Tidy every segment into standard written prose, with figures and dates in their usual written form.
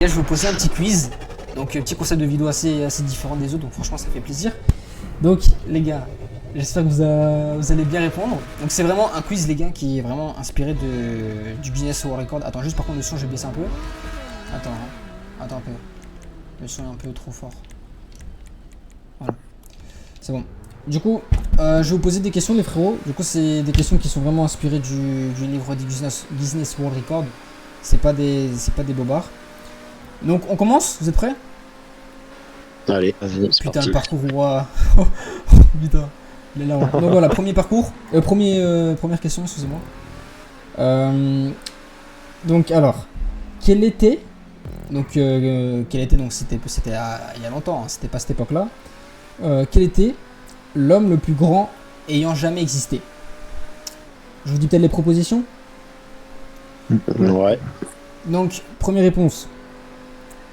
Là, je vais vous poser un petit quiz. Donc, petit concept de vidéo assez différent des autres. Donc, franchement, ça fait plaisir. Donc, les gars, j'espère que vous allez bien répondre. Donc, c'est vraiment un quiz, les gars, qui est vraiment inspiré du Guinness World Record. Attends, juste par contre, le son, je vais baisser un peu. Attends un peu. Le son est un peu trop fort. Voilà. C'est bon. Du coup, je vais vous poser des questions, les frérots. Du coup, c'est des questions qui sont vraiment inspirées du livre du Guinness World Record. C'est pas des bobards. Donc, on commence? Vous êtes prêts? Allez, vas-y, c'est Putain, parti. le parcours roi. Putain, il est là. Donc voilà, premier parcours. Première question, excusez-moi. Donc alors, quel était donc c'était il y a longtemps, hein, c'était pas cette époque-là. Quel était l'homme le plus grand ayant jamais existé? Je vous dis peut-être les propositions. Ouais. Donc, première réponse,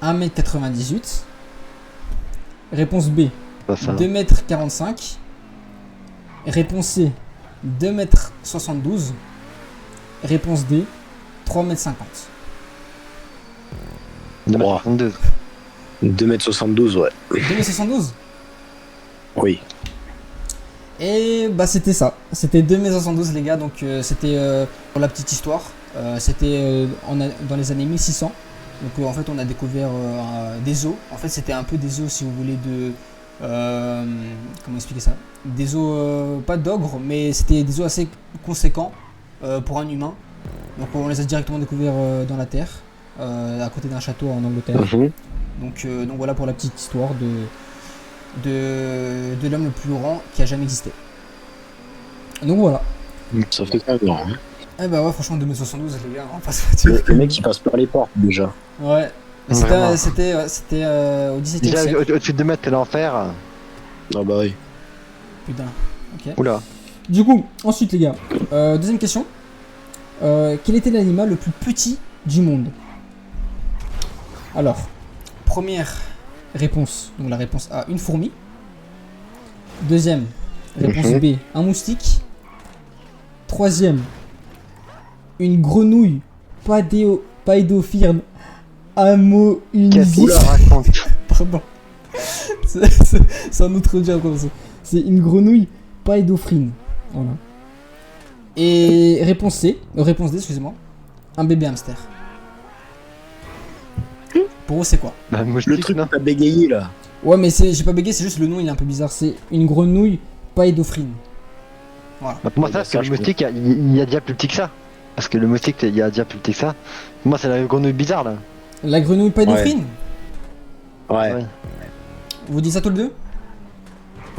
1m98. Réponse B, Pas ça. 2m45. Réponse C, 2m72. Réponse D, 3m50. 2m72. 2m72, ouais. 2m72. Oui. Et bah c'était ça, c'était 2m72 les gars, donc c'était pour la petite histoire, c'était dans les années 1600, donc en fait on a découvert des os, en fait c'était un peu des os si vous voulez de, comment expliquer ça, des os pas d'ogre, mais c'était des os assez conséquents pour un humain, donc on les a directement découverts dans la terre, à côté d'un château en Angleterre, donc voilà pour la petite histoire de l'homme le plus grand qui a jamais existé. Donc voilà. Ça fait quand même grand. Hein. Eh bah ouais, franchement 2m72 les gars, on passe pas dessus. Le mec il passe par les portes déjà. Ouais. C'était au 17e Déjà, siècle. au-dessus de 2 mètres, c'est l'enfer. Ah bah oui. Putain. Ok. Oula. Du coup, ensuite les gars, deuxième question. Quel était l'animal le plus petit du monde? Alors, première réponse, donc la réponse A, une fourmi. Deuxième, réponse B, un moustique. Troisième, une grenouille paédophile amounisie. Qu'est-ce qu'il raconte? Pardon. C'est un autre diable comme ça. C'est une grenouille paédophrine. Voilà. Et réponse C, réponse D, excusez-moi, un bébé hamster. Pour vous, c'est quoi? Bah, Le moustique, truc non. que t'as bégayé là. Ouais, mais j'ai pas bégayé, c'est juste le nom, il est un peu bizarre. C'est une grenouille paédophrine. Voilà. Bah, pour moi, ça, parce que le moustique, il y a déjà plus petit que ça. Parce que le moustique, il y a déjà plus petit que ça. Pour moi, c'est la grenouille bizarre, là. La grenouille paédophrine. Ouais. Ouais. Vous dites ça tous les deux?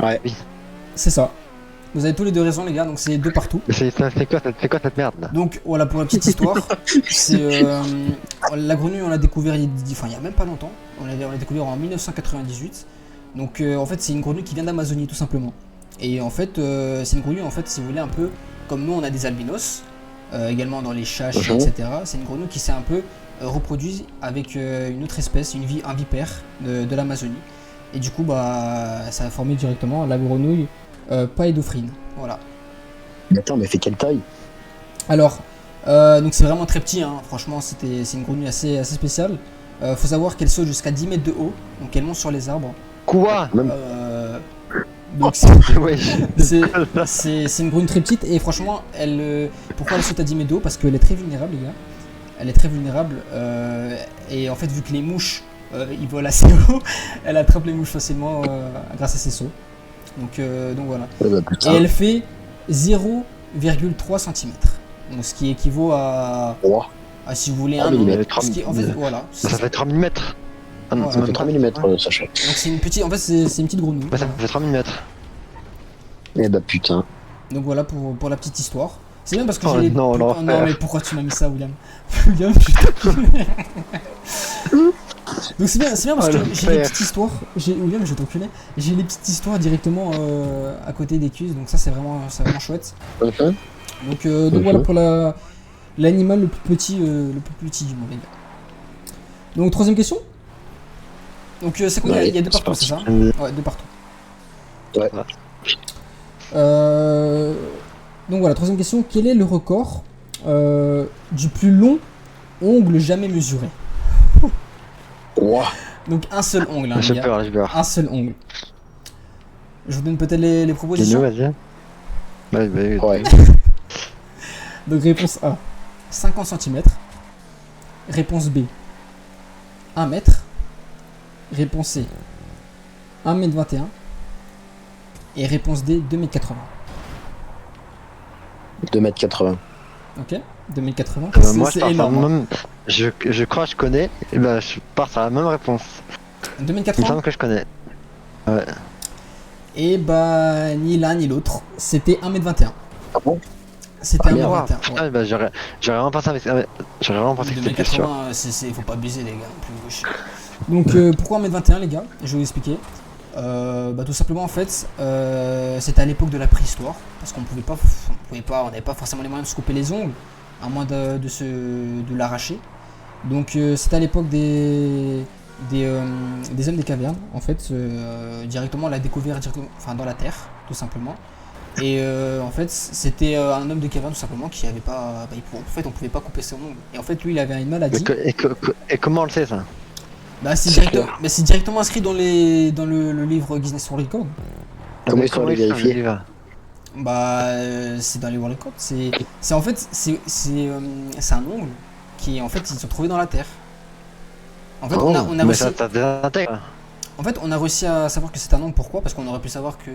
Ouais. C'est ça. Vous avez tous les deux raison, les gars, donc c'est deux partout. C'est quoi cette merde, là? Donc voilà, pour la petite histoire, c'est la grenouille, on l'a découvert il y a même pas longtemps. On l'a découvert en 1998. Donc en fait, c'est une grenouille qui vient d'Amazonie, tout simplement. Et en fait, c'est une grenouille, en fait, si vous voulez, un peu comme nous, on a des albinos, également dans les châches, etc. C'est une grenouille qui s'est un peu reproduite avec une autre espèce, un vipère de l'Amazonie. Et du coup, bah, ça a formé directement la grenouille paédophrine. Voilà. Mais attends, mais fait quelle taille? Alors, donc c'est vraiment très petit, hein. Franchement, c'est une grenouille assez spéciale. Faut savoir qu'elle saute jusqu'à 10 mètres de haut, donc elle monte sur les arbres. Quoi? Donc Ouais. c'est une grenouille très petite et franchement, pourquoi elle saute à 10 mètres de haut? Parce qu'elle est très vulnérable, les gars. Elle est très vulnérable et en fait, vu que les mouches ils volent assez haut, elle attrape les mouches facilement grâce à ses sauts. Donc voilà. Et elle fait 0,3 cm. Donc ce qui équivaut à si vous voulez un an. En fait, voilà. Ça fait 3 mm. Ah non, Ouais, Ça fait 3 mm, Sacha. Donc c'est une petite, en fait c'est une petite grenouille. Bah, ça fait 3 mm. Eh bah putain. Donc voilà pour la petite histoire. C'est bien parce que Oh j'ai non, non l'enfer. mais pourquoi tu m'as mis ça, William? William, putain. Donc c'est bien parce que j'ai les petites histoires. William, je vais t'enculer. J'ai les petites histoires directement à côté des quiz, donc ça c'est vraiment chouette. Donc voilà pour l'animal le plus petit du monde, les gars. Donc troisième question. Donc c'est quoi? Il y a deux partout, c'est ça? Ouais, deux partout. Ouais. Donc voilà, troisième question. Quel est le record du plus long ongle jamais mesuré? Ouah. Donc un seul ongle, hein, les J'ai gars. peur, j'ai peur. Un seul ongle. Je vous donne peut-être les Dis-nous, propositions. vas-y. Ouais. Ouais. Donc réponse A, 50 cm. Réponse B, 1 mètre. Réponse C, 1m21. Et réponse D, 2m80. 2,80 m. Ok, 2m80. Moi, je C'est pars sur la énorme. même. Je crois que je connais. Et bah, je pars sur la même réponse. Il me 2m80. semble que je connais. Et bah, ni l'un ni l'autre. C'était 1m21. Ah bon? C'était Ah, merde. 1m21. ouais. Putain, bah, j'aurais vraiment pensé avec. J'aurais vraiment pensé que c'était plus sûr. 2m80, faut pas abuser les gars, plus gauche. Donc pourquoi 1m21 les gars? Je vais vous expliquer. Bah, tout simplement en fait, c'était à l'époque de la préhistoire, parce qu'on on n'avait pas forcément les moyens de se couper les ongles, à moins de l'arracher. Donc c'était à l'époque des hommes des cavernes, en fait, directement on l'a découvert dans la terre, tout simplement. Et en fait, c'était un homme de caverne tout simplement qui avait pas. En fait, on pouvait pas couper son ongle. Et en fait, lui, il avait une maladie. Et comment on le sait ça? Bah, c'est C'est directement inscrit dans le livre Guinness World Record. Comment ils sont allés vérifier? Bah, c'est dans les World Records. C'est en fait, c'est un ongle qui, en fait, ils sont trouvés dans la terre. En fait, on a mais réussi. ça désintègre. En fait, on a réussi à savoir que c'est un ongle. Pourquoi? Parce qu'on aurait pu savoir que,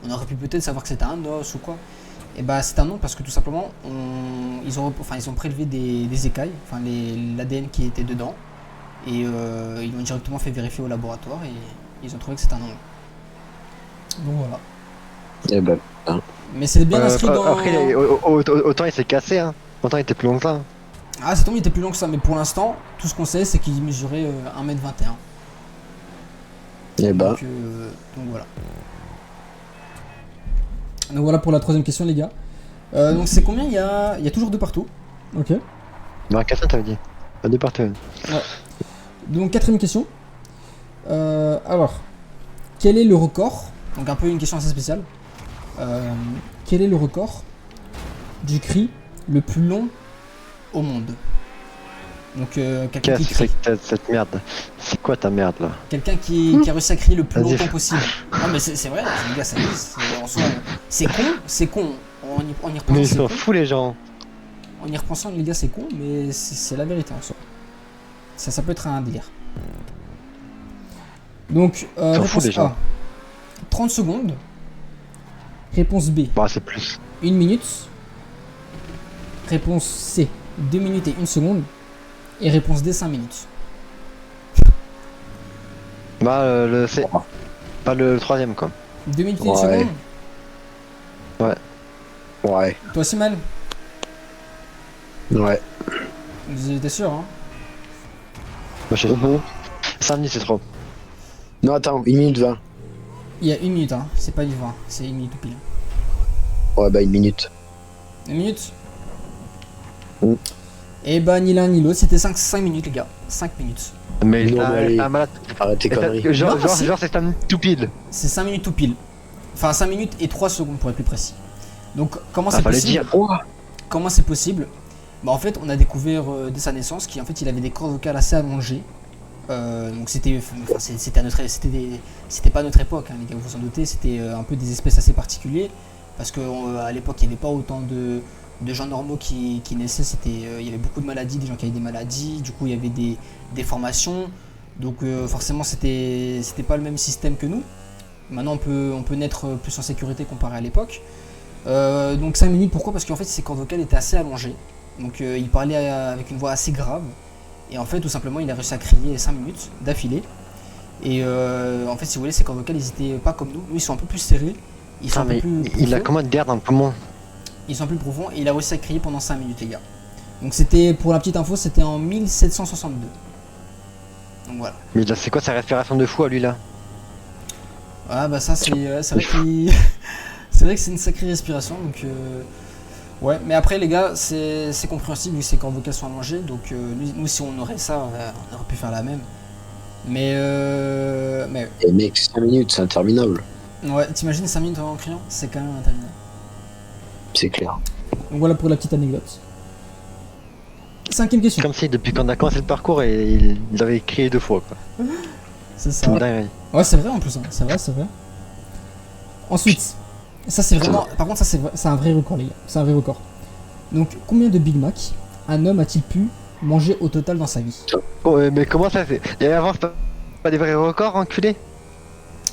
on aurait pu peut-être savoir que c'était un os ou quoi. Et bah, c'est un ongle parce que tout simplement, ils ont prélevé des écailles, enfin l'ADN qui était dedans. Et ils l'ont directement fait vérifier au laboratoire et ils ont trouvé que c'était un ongle. Donc voilà. Eh ben, Mais c'est bien inscrit dans. Après, autant il s'est cassé, hein. Autant il était plus long que ça. Ah, cet ongle il était plus long que ça, mais pour l'instant, tout ce qu'on sait, c'est qu'il mesurait 1m21. eh ben, Donc voilà. Donc voilà pour la troisième question, les gars. Donc c'est combien? Il y a toujours deux partout. Ok. Dans la cassette, t'avais dit. Pas deux partout. Donc quatrième question. Alors, quel est le record? Donc un peu une question assez spéciale. Quel est le record du cri le plus long au monde? Donc quelqu'un qui Qu'est-ce que crie. c'est que cette merde? C'est quoi ta merde là? Quelqu'un qui a réussi à crier le plus Vas-y. longtemps possible. Non mais c'est vrai, les gars, en soi, c'est con. En y Mais repensant, ils c'est sont con. fous les gens. En y repensant, les gars, c'est con, mais c'est la vérité en soi. Ça peut être un délire. Donc, Ils sont fous, réponse les gens. A, 30 secondes. Réponse B, Bah c'est plus. 1 minute. Réponse C, 2 minutes et 1 seconde. Et réponse D, 5 minutes. Bah c'est pas le troisième quoi. 2 minutes et 1 Ouais. seconde. ouais, Toi aussi, Mal? ouais. Vous étiez sûr, hein? Moi je sais. Mhm. 5 minutes c'est trop. Non, attends, 1 minute 20. Il y a 1 minute, hein. C'est pas du 20, c'est 1 minute tout pile. Ouais, bah 1 minute. 1 minute? Mm. Et bah, ni l'un ni l'autre, c'était 5 minutes, les gars. 5 minutes. Mais Non, mais allez. un malade. Arrête tes conneries. Genre Non, si. c'est 5 minutes tout pile. C'est 5 minutes tout pile. Enfin, 5 minutes et 3 secondes pour être plus précis. Donc, comment c'est fallait possible? dire. Ouah. Comment c'est possible? Bah, en fait, on a découvert dès sa naissance qu'en fait, il avait des cordes vocales assez allongées. Donc, c'était pas notre époque, hein, les gars, vous vous en doutez. C'était un peu des espèces assez particulières. Parce qu'à l'époque, il n'y avait pas autant de gens normaux qui naissaient. Il y avait beaucoup de maladies, des gens qui avaient des maladies. Du coup, il y avait des déformations. Donc, forcément, c'était pas le même système que nous. Maintenant, on peut naître plus en sécurité comparé à l'époque. Donc 5 minutes, pourquoi? Parce qu'en fait ses cordes vocales étaient assez allongées. Donc il parlait avec une voix assez grave. Et en fait tout simplement il a réussi à crier 5 minutes d'affilée. Et en fait si vous voulez ses cordes vocales ils étaient pas comme nous. Nous ils sont un peu plus serrés. Ils sont un peu mais plus il a profonds. comment d'air dans le poumon? Ils sont plus profonds et il a réussi à crier pendant 5 minutes les gars. Donc c'était, pour la petite info, c'était en 1762. Donc voilà. Mais là, c'est quoi sa respiration de fou à lui là? Ah bah ça c'est vrai qu'il... c'est vrai que c'est une sacrée respiration donc ouais, mais après les gars c'est compréhensible vu que ses cordes vocales sont allongées donc nous si on aurait ça on aurait pu faire la même mais Et mec, 5 minutes, c'est interminable. ouais, t'imagines 5 minutes en criant, c'est quand même interminable. C'est clair. Donc voilà pour la petite anecdote. 5ème question. Comme si depuis qu'on a commencé le parcours, il avait crié 2 fois, quoi. C'est C'est ça. une dinguerie. Ouais, c'est vrai en plus, hein. C'est vrai, c'est vrai. Ensuite, ça c'est vraiment. Par contre, ça c'est un vrai record, les gars. C'est un vrai record. Donc, combien de Big Mac un homme a-t-il pu manger au total dans sa vie? Ouais, mais comment ça fait? Et avant, c'est pas des vrais records, enculé?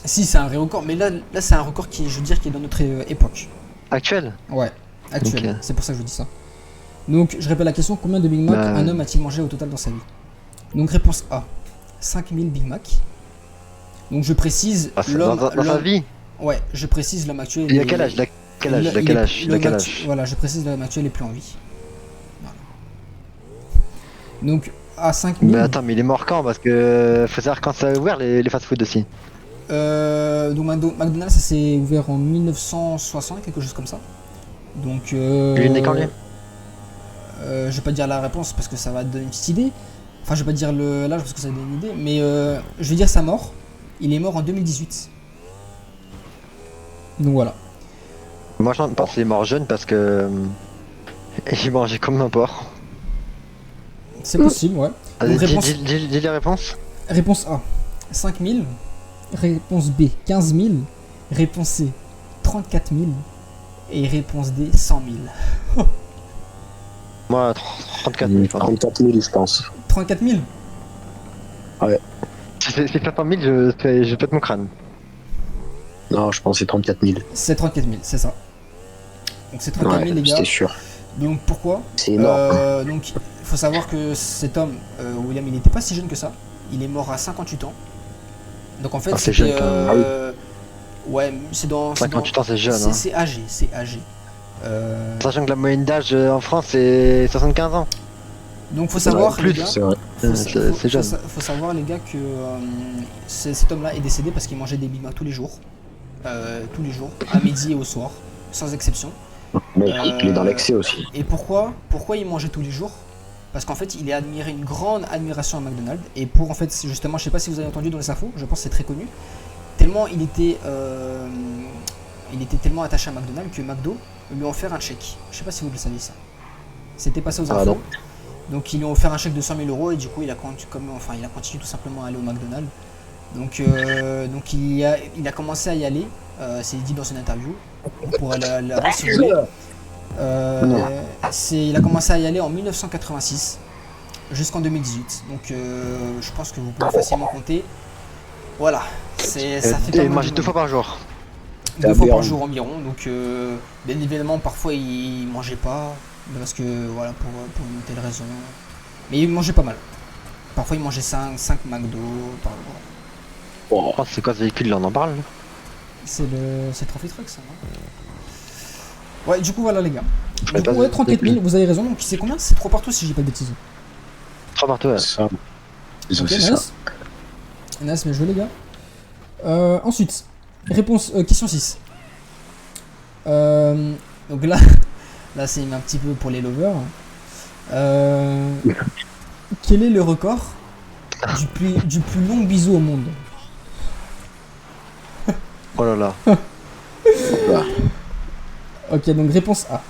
Si, c'est un vrai record, mais là c'est un record qui est, je veux dire, qui est dans notre époque. Actuel? Ouais, actuel. Ok. C'est pour ça que je vous dis ça. Donc, je répète la question, combien de Big Mac Bah, un homme a-t-il mangé au total dans sa vie? Donc, réponse A, 5000 Big Mac. Donc, je précise, dans sa l'homme. vie? Ouais, je précise, l'homme actuel. Il a quel âge? Il a quel âge? Il a quel âge? Il a quel âge? Voilà, je précise, l'homme actuel est plus en vie. Voilà. Donc, à 5000. Mais attends, mais il est mort quand? Parce que faut savoir quand ça a ouvert les fast-food aussi. Donc, McDonald's, ça s'est ouvert en 1960, quelque chose comme ça. Donc, Il est né quand, lui? je vais pas dire la réponse parce que ça va te donner une petite idée. Enfin, je vais pas dire l'âge parce que ça va donner une idée. Mais je vais dire sa mort. Il est mort en 2018. Donc voilà. Moi, je pense qu'il est mort jeune parce que. Il mangeait comme un porc. C'est possible, ouais. Allez, Donc, réponse, dis la réponse. réponse A, 5000. Réponse B, 15 000. Réponse C, 34 000. Et réponse D, 100 000. Moi, 34 000, je pense. 34 000, je pense. 34 000? Si c'est 400 000, je pète mon crâne. Non, je pense que c'est 34 000. C'est 34 000, c'est ça. Donc c'est 34 000 les gars. C'était sûr. Donc pourquoi? C'est énorme. Donc il faut savoir que cet homme, William, il n'était pas si jeune que ça. Il est mort à 58 ans. Donc en fait, Ah, c'est c'était, jeune, quand même. ouais, c'est dans. 58 ans, c'est jeune. Hein. C'est âgé, c'est âgé. Sachant que la moyenne d'âge en France, c'est 75 ans. Donc faut savoir, plus, les gars, C'est vrai. C'est jeune. faut savoir les gars que cet homme-là est décédé parce qu'il mangeait des Big Mac tous les jours, à midi et au soir, sans exception. Mais il est dans l'excès aussi. Et pourquoi il mangeait tous les jours? Parce qu'en fait, il est admiré, une grande admiration à McDonald's. Et pour en fait, justement, je sais pas si vous avez entendu dans les infos, je pense que c'est très connu. Tellement il était tellement attaché à McDonald's que McDo lui a offert un chèque. Je sais pas si vous le saviez ça. C'était passé aux infos. Non. Donc ils lui ont offert un chèque de 100 000 € et du coup il a continué tout simplement à aller au McDonald's. Donc il a commencé à y aller, c'est dit dans une interview, pour la voir si vous voulez. Il a commencé à y aller en 1986 jusqu'en 2018. Donc je pense que vous pouvez facilement compter. Voilà, ça fait pas Il mal mangeait de 2 fois monde. par jour. 2 fois par jour environ. Donc bien évidemment parfois il mangeait pas parce que voilà pour une telle raison. Mais il mangeait pas mal. Parfois il mangeait 5 McDo par jour. Oh. Oh, c'est quoi ce véhicule là, on en parle là? C'est Trophy Truck ça, non? Ouais, du coup voilà les gars. Je Du coup, ouais, 34 000, vous avez raison. Donc c'est combien? C'est 3 partout si j'ai pas de bêtises. 3 partout, ouais. Ça. Ils ont Ok, fait ça. nice. Nice, bien joué les gars. Ensuite, réponse question 6. Donc là, là c'est un petit peu pour les lovers. Quel est le record du plus long bisou au monde? Oh là là. Ok, donc réponse A,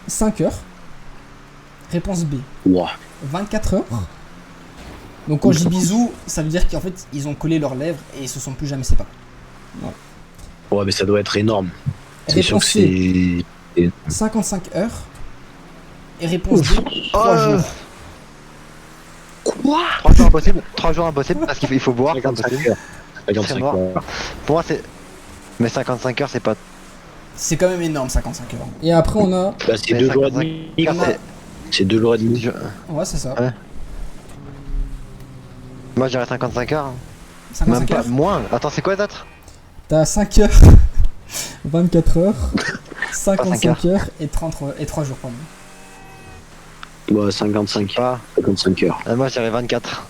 5 heures. Réponse B, Ouah. 24 heures. Donc quand je dis bisous, ça veut dire qu'en fait ils ont collé leurs lèvres et ils se sont plus jamais séparés. Ouais, mais ça doit être énorme. C'est sûr Réponse que C, c'est. 55 heures. Et réponse D, 3 jours. Quoi? 3 jours impossible. 3 jours impossible parce qu'il faut boire, c'est 55 impossible. heures. 55 C'est mort. heures. Pour moi, c'est. Mais 55 heures, c'est pas. C'est quand même énorme 55 heures. Et après on a... Bah, c'est Mais 2 jours et 55 demi. on a- C'est 2 jours et demi. Ouais c'est ça. Ouais. Moi, je dirais 55 heures. Même 55 pas. heures. Moins. Attends, c'est quoi les autres? T'as 5 heures, 24 heures, 55 heures. heures et 3 jours pardon. Bah, 55. Ah. 55 heures. Moi, je dirais 24.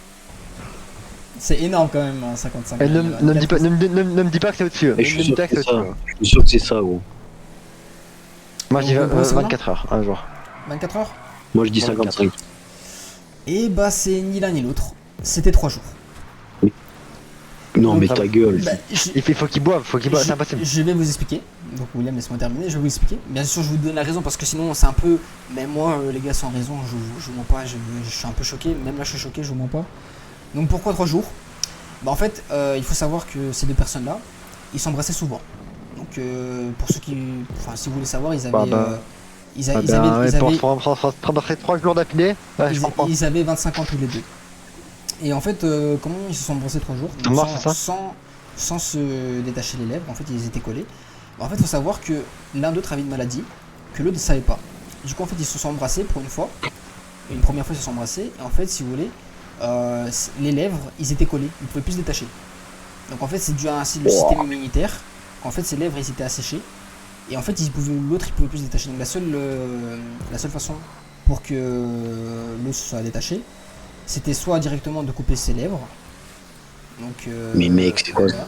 C'est énorme quand même, hein, 55 Et heures. ne me dis pas que c'est au-dessus. Ne Et me je suis dis sûr pas que que c'est c'est ça. au-dessus. Je suis sûr que c'est ça, gros. Moi, je dis Vous pensez 24 heures, un jour. 24 heures. Moi, je dis 55. Et bah c'est ni l'un ni l'autre. C'était 3 jours. Non, Donc, mais ta gueule. bah, Il faut qu'il boive, c'est impossible. je vais vous expliquer. Donc William, laisse-moi terminer, je vais vous expliquer. Bien sûr, je vous donne la raison parce que sinon c'est un peu... Mais moi, les gars, sans raison, je vous mens pas, je suis un peu choqué. Même là, je suis choqué, je vous mens pas. Donc pourquoi 3 jours? Bah en fait, il faut savoir que ces deux personnes-là, ils s'embrassaient souvent. Donc pour ceux qui... Enfin, si vous voulez savoir, ils avaient... Ils avaient Pour 3 jours d'affilée, ouais, je comprends. ils avaient 25 ans tous les deux. Et en fait, comment ils se sont embrassés 3 jours Ça marche, c'est ça sans se détacher les lèvres, en fait ils étaient collés. En fait, il faut savoir que l'un d'eux avait une maladie, que l'autre ne savait pas. Du coup, en fait, ils se sont embrassés pour une fois. Et une première fois, ils se sont embrassés. Et en fait, si vous voulez, les lèvres, ils étaient collés, ils ne pouvaient plus se détacher. Donc en fait, c'est dû à le système immunitaire. En fait, ses lèvres, ils étaient asséchées. Et en fait, l'autre, il pouvait plus se détacher. Donc la seule façon pour que l'autre se soit détaché, c'était soit directement de couper ses lèvres. Donc, mais mec, c'est quoi ça?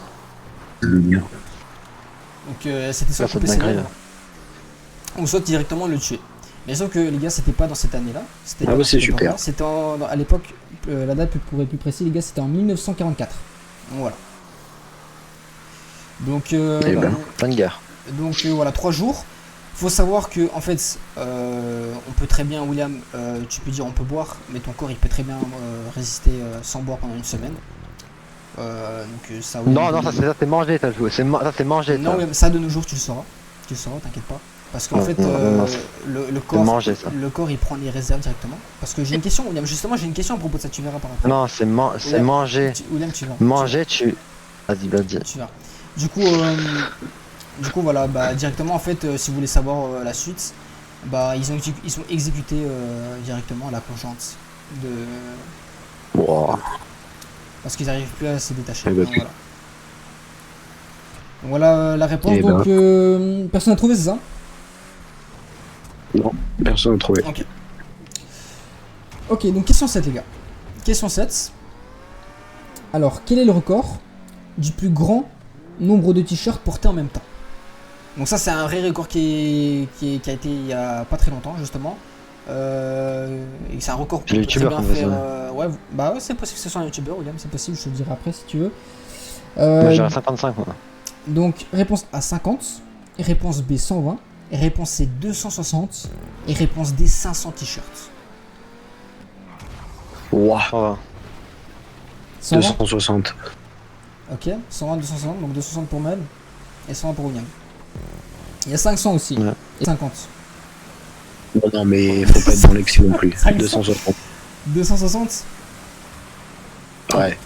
Donc c'était soit couper ses lèvres, ou soit directement le tuer. Mais sauf que les gars, c'était pas dans cette année-là. Ah bah c'est super. C'était à l'époque, la date pour être plus précis, les gars, c'était en 1944. Donc voilà. Donc fin de guerre. Donc voilà, 3 jours. Faut savoir que en fait, on peut très bien, William, tu peux dire on peut boire, mais ton corps il peut très bien résister sans boire pendant une semaine. Donc ça. Non, ça c'est mangé, ça c'est mangé. Non, mais ça de nos jours tu le sauras, t'inquiète pas. Parce qu'en fait, le corps, mangé, le corps il prend les réserves directement. Parce que j'ai une question, William, justement j'ai une question à propos de ça, tu verras par après. Non, c'est mangé. William, tu verras. Manger, Vas-y. Tu verras. Du coup voilà, bah directement en fait, si vous voulez savoir la suite, bah ils sont exécutés directement à la conjointe de. Wow. Parce qu'ils n'arrivent plus à se détacher. Bah, Donc, voilà la réponse. Et donc personne n'a trouvé, c'est ça? Non, personne n'a trouvé. Ok, donc question 7 les gars. Question 7. Alors, quel est le record du plus grand nombre de t-shirts portés en même temps? Donc ça c'est un vrai record qui a été il y a pas très longtemps justement. Et c'est un record pour très bien faire. Ouais, bah ouais, c'est possible que ce soit un youtubeur, William, c'est possible, je te le dirai après si tu veux. Moi j'ai 55 moi. Donc réponse A 50, réponse B 120, réponse C 260 et réponse D 500 t-shirts. Wow. 260. Ok, 120, 260, donc 260 pour Mel et 120 pour William. Il y a 500 aussi, ouais. Et 50. Non mais faut pas être dans l'excès non plus. 260. 260. Ouais.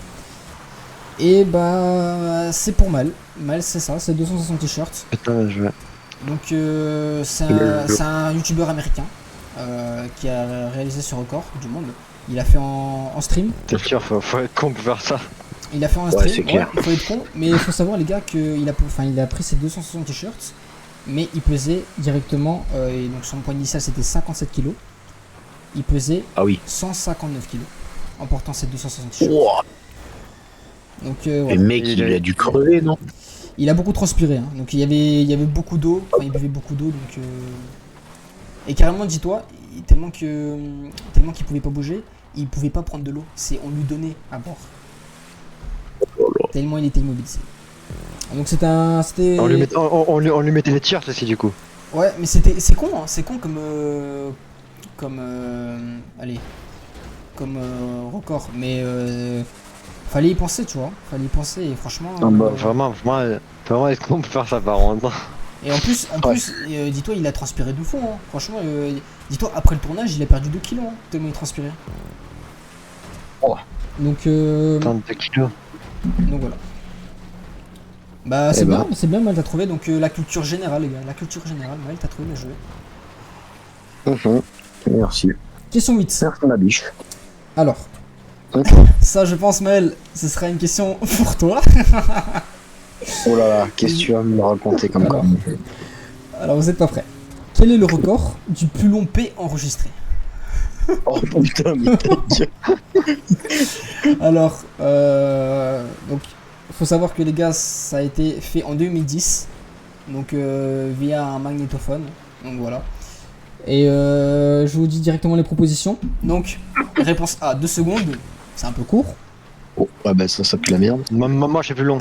Et bah c'est pour Mal. Mal c'est ça, c'est 260 t-shirts. Putain, je vais. Donc c'est un youtubeur américain qui a réalisé ce record du monde. Il a fait en stream. C'est sûr, faut être con pour faire ça. Il a fait en stream, ouais, il faut être con, mais il faut savoir les gars qu'il a pris ses 260 t-shirts, mais il pesait directement, et donc son poids initial c'était 57 kg. Il pesait 159 kg en portant ses 260 t-shirts. Wow. Donc le mec il a dû crever, non? Il a beaucoup transpiré, hein. Donc il y avait beaucoup d'eau, enfin, il buvait beaucoup d'eau, donc et carrément dis-toi, tellement qu'il pouvait pas bouger, il pouvait pas prendre de l'eau, on lui donnait à boire. Tellement il était immobilisé. Donc c'était. On lui mettait les t-shirts aussi du coup. Ouais, mais c'est con, hein. C'est con comme record, mais fallait y penser, tu vois. Fallait y penser et franchement. Vraiment est-ce qu'on peut faire ça par contre? Et en plus, dis-toi, il a transpiré de fond, hein. Franchement, dis-toi, après le tournage, il a perdu 2 kilos, hein, tellement il transpirait. Oh. Donc 32 kilos. Donc voilà. Bah c'est bien, Mal t'as trouvé. Donc la culture générale, les gars, la culture générale, Mal t'as trouvé, bien joué. Merci. Question 8. Merci ma biche. Alors, ça je pense, Maël, ce sera une question pour toi. Oh là là, qu'est-ce que tu vas me raconter comme quoi? Alors vous êtes pas prêts. Quel est le record du plus long P enregistré? Oh putain, mais t'as dit. Alors, donc, faut savoir que les gars, ça a été fait en 2010, donc via un magnétophone, donc voilà. Et je vous dis directement les propositions. Donc, réponse A, 2 secondes, c'est un peu court. Oh, ouais, bah ça pue la merde. Moi, je suis plus long.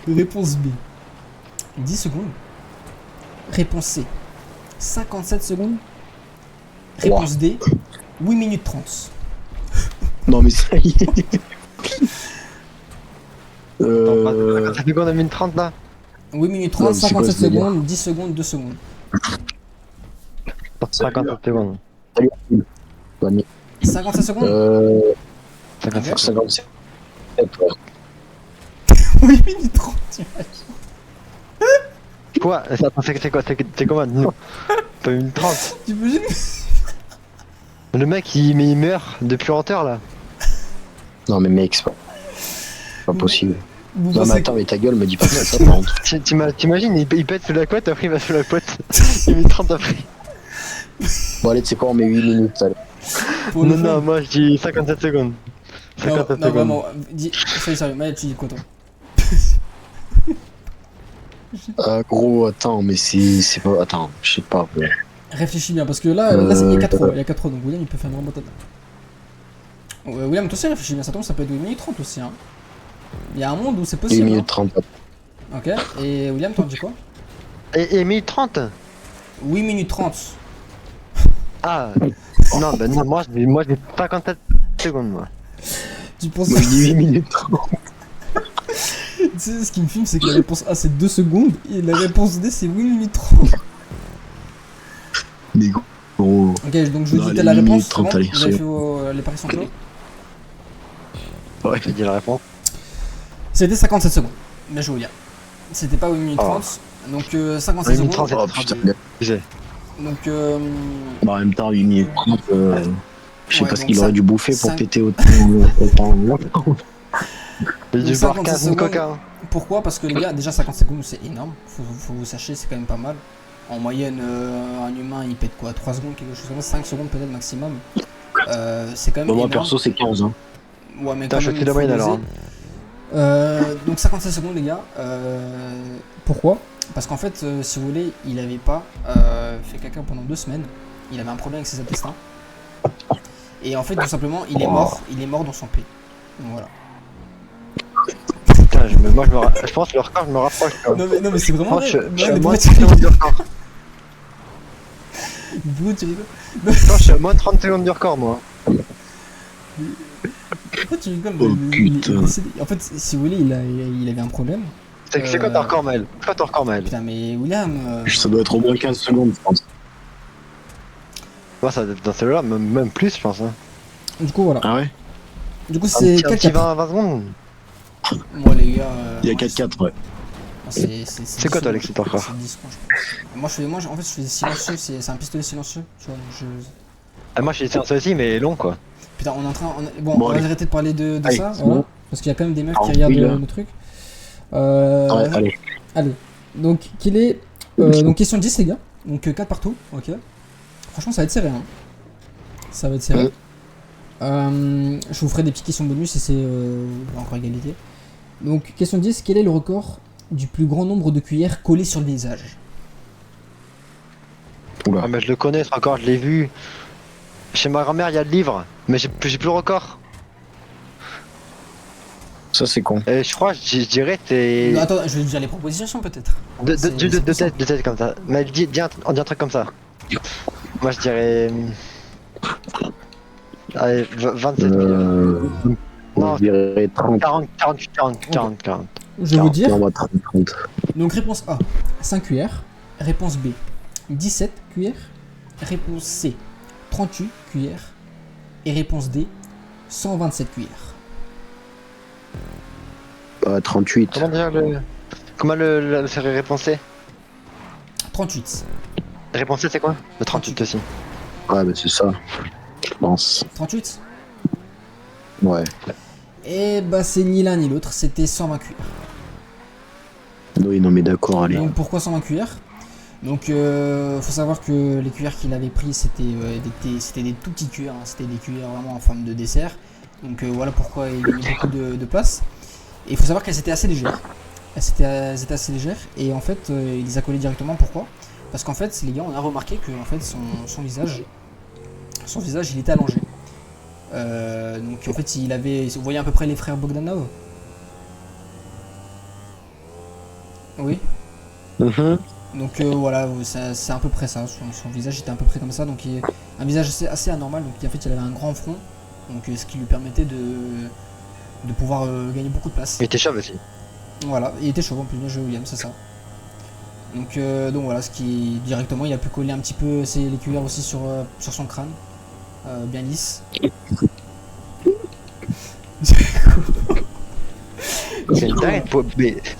Réponse B, 10 secondes. Réponse C, 57 secondes. Réponse D, 8 minutes 30. Non, mais ça y est. Ça fait quoi, on a mis une 30 là? 8 minutes Non, 30, mais c'est quoi 57 ce délire? secondes, 10 secondes, 2 secondes. 57 secondes. Ouais, 57 secondes. 57 secondes. 57. Ouais. 8 minutes 30, tu vois. Quoi? Attends, c'est quoi? C'est comment? Non. Pas une 30. T'imagines? Le mec, il meurt de puanteur là. Non, mais mec, c'est pas possible. Vous Non, mais pensez attends, mais ta gueule me dis pas ça, par contre. T'imagines, il pète sous la couette, après il va sous la couette. Il met 30 après. Bon, allez, tu sais quoi, on met 8 minutes, allez. pour le Non, fun. non, moi je dis 57 secondes. Non, 57 non, secondes. vraiment, soyez sérieux, Maël, tu dis quoi toi? Gros, attends, mais c'est pas. Attends, je sais pas. Ouais. Réfléchis bien, parce que là, il y a 4 fois, donc William il peut faire une remontada. William, toi aussi réfléchis bien, ça tombe, ça peut être 8 minutes 30 aussi. Hein. Il y a un monde où c'est 8 possible. minutes 30. Hein. Ok, et William, t'en dis quoi? Et minute 30? 8 minutes 30. Ah non, ben non, moi je dis 57 secondes moi. Tu penses. Moi, je dis 8 minutes 30. Tu sais, ce qui me filme, c'est que la réponse A c'est 2 secondes et la réponse D c'est 8 minutes 30. Mais gros. Ok, donc je Non, dis allez, t'as la 8 réponse. minutes 30, Bon, allez, vous avez c'est fait les paris sont clos. Ouais. J'ai dit la réponse. C'était 57 secondes. Bien joué, William. C'était pas 8 minutes Oh. 30. Donc 57 8 minutes secondes. 30, Oh putain. J'ai. Donc Bah, en même temps, 8 minutes 30, je sais Ouais, pas ce donc qu'il ça- aurait dû bouffer pour cinq- péter autant longtemps. J'ai dû boire 56 15 000 secondes. coca. Hein. Pourquoi? Parce que les gars, déjà 50 secondes c'est énorme. Faut que vous sachiez, c'est quand même pas mal. En moyenne, un humain il pète quoi? 3 secondes, quelque chose comme ça, 5 secondes peut-être maximum. C'est quand même Bah, moi, énorme. perso, c'est 15. Hein. Ouais, mais T'as quand même, acheté il la faut moyenne doser. alors. Donc 57 secondes les gars. Pourquoi? Parce qu'en fait, si vous voulez, il avait pas fait caca pendant 2 semaines. Il avait un problème avec ses intestins. Et en fait, tout simplement, il est mort dans son P. Donc voilà. Putain, je pense que le record, je me rapproche. Quoi. Non mais c'est vraiment Moi, vrai. je suis Ouais, à mais moins pourquoi de tu 30 secondes rigoles? du record. Pourquoi tu rigoles? Non, je suis à moins de 30 secondes du record, moi. Pourquoi tu rigoles? Oh, Il est putain. décédé. En fait, si vous voulez, il avait un problème. C'est quoi ton record, Maël? C'est quoi ton record, Maël? Putain, mais William. Ça doit être au moins 15 secondes, je pense. Moi, ça dans celui-là, même plus, je pense. Hein. Du coup, voilà. Ah ouais? Du coup, Un c'est petit 4-4. 20 secondes. Moi, les gars. Il y a moi, 4-4, ouais. C'est quoi, toi, 10 Alexis, ton record? C'est 10, franchement. En fait, je fais silencieux, c'est un pistolet silencieux. Tu vois, donc Ah, moi, je suis sur aussi, mais long, quoi. Putain, on est en train. Bon, Bon, on va allez. arrêter de parler de Allez, ça, c'est voilà. bon. Parce qu'il y a quand même des meufs Ah, qui regardent oui, là. le truc. Ouais, allez. Allez. Donc, donc, question 10, les gars. Donc, 4 partout, ok. Franchement, ça va être serré, hein. Ça va être serré. Je vous ferai des petites questions bonus et c'est encore égalité. Donc, question 10, quel est le record du plus grand nombre de cuillères collées sur le visage? Oula. Ah, mais je le connais, ce record, je l'ai vu. Chez ma grand-mère, il y a le livre, mais j'ai plus le record. Ça, c'est con. Et je crois, je dirais, c'est. Non, attends, je vais te dire les propositions peut-être. De c'est tête comme ça. Mais on dit un truc comme ça. Moi, je dirais. Allez, 27 000. Moi, je dirais 30. 40. Je vais vous dire. Non, moi, 30. Donc, réponse A, 5 cuillères. Réponse B, 17 cuillères. Réponse C, 38 cuillères. Et réponse D, 127 cuillères. 38. Comment dire le. Comment le faire réponser? 38. Réponser, c'est quoi? Le 38 aussi. Ouais, bah, c'est ça. Je pense. 38. Ouais. Et bah, c'est ni l'un ni l'autre, c'était 120 cuillères. Oui, non, mais d'accord, allez. Donc, pourquoi 120 cuillères? Donc, faut savoir que les cuillères qu'il avait pris, c'était des tout petits cuillères, hein. C'était des cuillères vraiment en forme de dessert. Donc, voilà pourquoi il y a beaucoup de place. Et il faut savoir qu'elles étaient assez légères. Elles étaient assez légères. Et en fait, il les a collées directement. Pourquoi? Parce qu'en fait, les gars, on a remarqué que en fait, son visage, il était allongé. Donc en fait, vous voyez à peu près les frères Bogdanov? Oui. Mhm. Donc voilà, c'est à peu près ça. Son visage était à peu près comme ça. Donc un visage assez anormal. Donc en fait, il avait un grand front. Donc ce qui lui permettait de pouvoir gagner beaucoup de place. Il était chauve aussi. Voilà, il était chauve en plus, bien joué William, c'est ça. Donc voilà, ce qui directement, il a pu coller un petit peu les cuillères aussi sur son crâne. Bien lisse.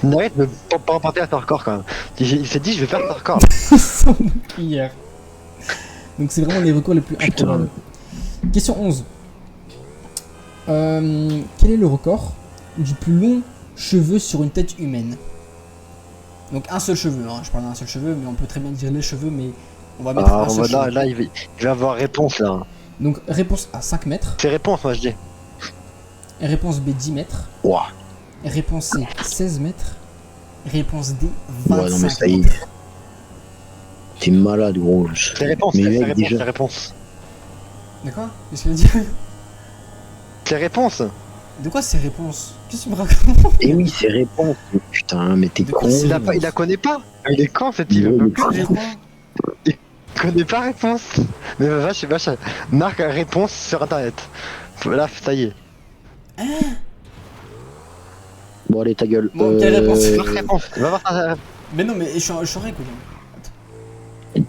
N'arrête de me pas repartir à ton record quand même. Il s'est dit je vais faire ton record. Sans cuillère. Donc c'est vraiment les records les plus improbables. Question 11. Quel est le record du plus long cheveu sur une tête humaine? Donc un seul cheveu, hein. Je parle d'un seul cheveu, mais on peut très bien dire les cheveux, mais on va mettre un seul cheveu. Là, il va avoir réponse là. Donc réponse A 5 mètres, C'est réponse, moi je dis. réponse B 10 mètres, Ouah. réponse C 16 mètres, réponse D 25 Ouais, non, mais ça y est. mètres. T'es malade, gros. C'est réponse, Mais c'est mec, réponse, déjà- c'est réponse. D'accord? Qu'est-ce qu'il a dit? C'est réponse. De quoi c'est réponse? Qu'est-ce que tu me racontes? Et oui, c'est réponse. Putain, mais t'es De quoi con. c'est Il la connaît pas. Il est con cette île. Ouais, J'ai quoi? Il connaît pas réponse. Mais vache, marque réponse sur internet. Là, ça y est. Bon, allez, ta gueule. Bon, quelle réponse? Marque réponse. Va voir ta... Mais non, mais je suis en règle, William.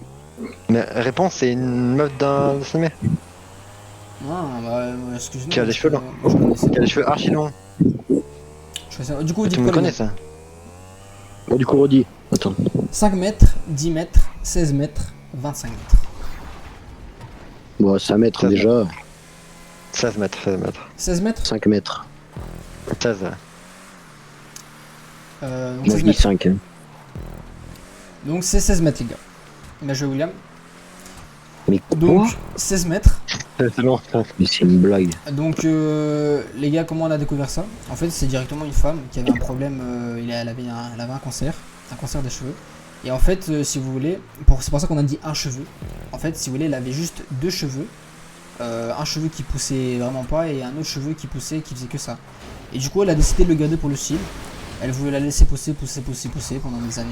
Mais réponse, c'est une meuf d'un cinéma Ah, bah, excuse-moi. qui a des cheveux longs. Moi, je connaissais. Qui a les cheveux archi longs. Du coup, vous Tout dites le monde quoi, connaît les gars? ça. Bon, du coup, redis. Attends. 5 mètres, 10 mètres, 16 mètres, 25 mètres. Bon, 5 mètres Ça, déjà. 16 mètres, 16 mètres. 16 mètres 5 mètres. 16. Donc Moi, 16 je dis mètres. 5. Hein. Donc c'est 16 mètres, les gars. Bien joué, William. Mais Donc quoi 16 mètres. C'est long. Mais c'est une blague. Donc les gars, comment on a découvert ça? En fait, c'est directement une femme qui avait un problème. Elle avait un cancer des cheveux. Et en fait, si vous voulez, c'est pour ça qu'on a dit un cheveu. En fait, si vous voulez, elle avait juste deux cheveux. Un cheveu qui poussait vraiment pas et un autre cheveu qui poussait, qui faisait que ça. Et du coup, elle a décidé de le garder pour le style. Elle voulait la laisser pousser pendant des années.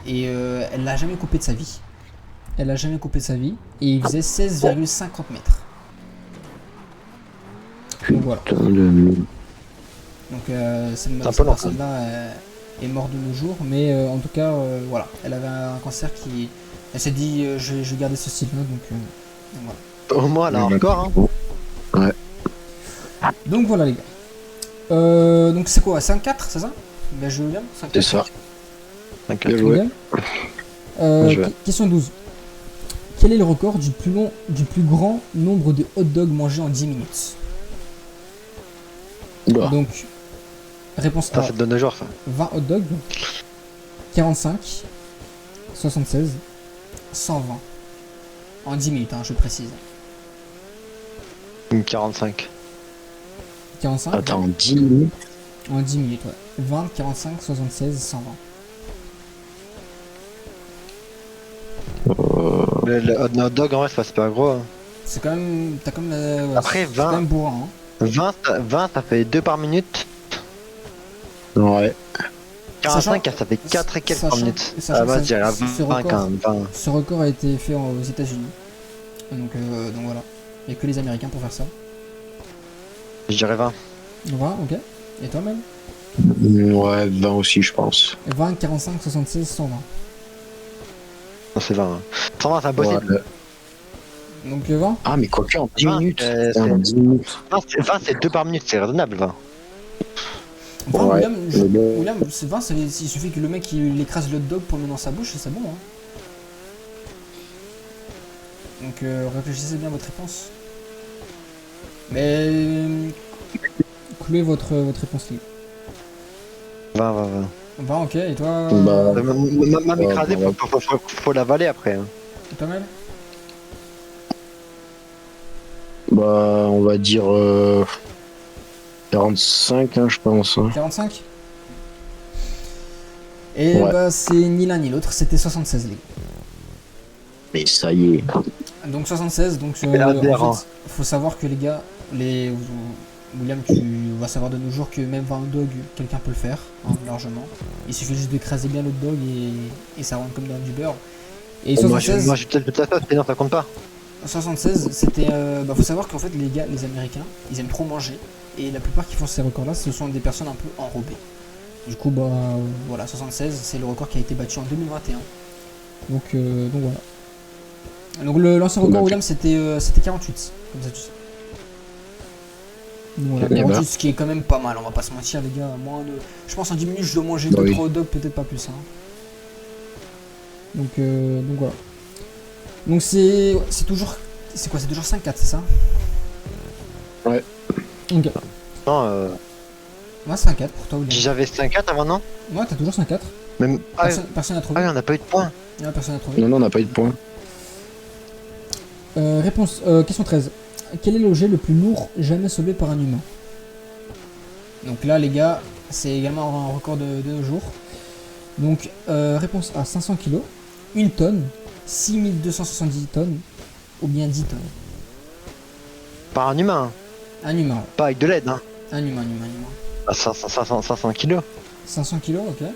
Et elle l'a jamais coupé de sa vie. Elle l'a jamais coupé de sa vie. Et il faisait 16,50 mètres. Donc voilà. Putain de... Donc un peu cette long, personne-là est morte de nos jours. Mais en tout cas, voilà. Elle avait un cancer qui... Elle s'est dit, je vais garder ce style-là. Donc voilà. Au moins, là, encore. Hein. Donc voilà, les gars. Donc c'est quoi? 5-4, c'est ça? Ben je William. 5-4. C'est ça. Ok. Bien joué. William. Je vais. Question 12. Quel est le record du plus grand nombre de hot dogs mangés en 10 minutes? Bah, Donc, réponse Ça, A, c'est de nos jours, ça. 20 hot dogs, 45, 76, 120. En 10 minutes, hein, je précise. 45. 45 attends, 10 minutes. En 10 minutes, ouais. 20, 45, 76, 120. Le hot dog, en vrai, c'est pas gros. Hein. C'est quand même... T'as comme... ouais, Après, c'est quand 20. même bourrin, hein. 20, ça fait 2 par minute. Ouais. 45, ça fait 4 et quelques par minute. Ah, bah, je dirais 20 quand même. 20. Ce record a été fait aux États-Unis. Donc voilà. Il n'y a que les Américains pour faire ça. Je dirais 20. 20, ok. Et toi, même? Ouais, 20 aussi, je pense. 20, 45, 76, 120. Non, c'est 20. 120, c'est impossible. Ouais. Donc 20? Ah, mais quoi que en 10 20, minutes. c'est- En 10 minutes. 20, c'est 2 par minute, c'est raisonnable, 20. 20, Ouais, William, mais bon. William, c'est 20, il suffit que le mec il écrase le hot dog pour le mettre dans sa bouche et c'est bon. Hein. Donc réfléchissez bien à votre réponse. Mais clouez votre réponse libre. 20. 20, ok. Et toi, Bah, Même écrasé, ouais. faut l'avaler après. Hein. et toi, Mel? bah, on va dire 45, hein, je pense. Hein. 45? Et Ouais. bah c'est ni l'un ni l'autre, c'était 76 les gars. Mais ça y est. Donc 76, donc Mais aberrant. en fait, faut savoir que les gars, William, tu vas savoir de nos jours que même 20 hot dogs, quelqu'un peut le faire, hein, largement. Il suffit juste d'écraser bien le hot dog et ça rentre comme dans du beurre. Et Moi, 76, je suis peut-être de la sauce, mais non, ça compte pas. 76, c'était, faut savoir qu'en fait les gars, les Américains, ils aiment trop manger et la plupart qui font ces records-là, ce sont des personnes un peu enrobées. Du coup, bah voilà, 76, c'est le record qui a été battu en 2021. Donc voilà. Donc l'ancien record William c'était 48, comme ça tu sais. Donc, voilà, Eh ben. 48, ce qui est quand même pas mal, on va pas se mentir les gars. Je pense en 10 minutes je dois manger Bah 2-3 oui. hot dogs, peut-être pas plus. Hein. Donc voilà. Donc c'est toujours. C'est quoi? C'est toujours 5-4, c'est ça? Ouais. Ok. Non, Ouais, 5-4 pour toi, William. j'avais 5-4 avant, non? Ouais, t'as toujours 5-4. Même. Ah, Personne n'a trouvé. on n'a pas eu de points. Ouais, personne n'a trouvé. Non, non, on n'a pas eu de points. Réponse, question 13. Quel est l'objet le plus lourd jamais soulevé par un humain? Donc là, les gars, c'est également un record de nos jours. Donc, réponse A, 500 kg, 1 tonne, 6270 tonnes, ou bien 10 tonnes. Par un humain, Un humain, ouais. pas avec de l'aide, hein. Un humain. À 500 kilos. 500 kg, ok.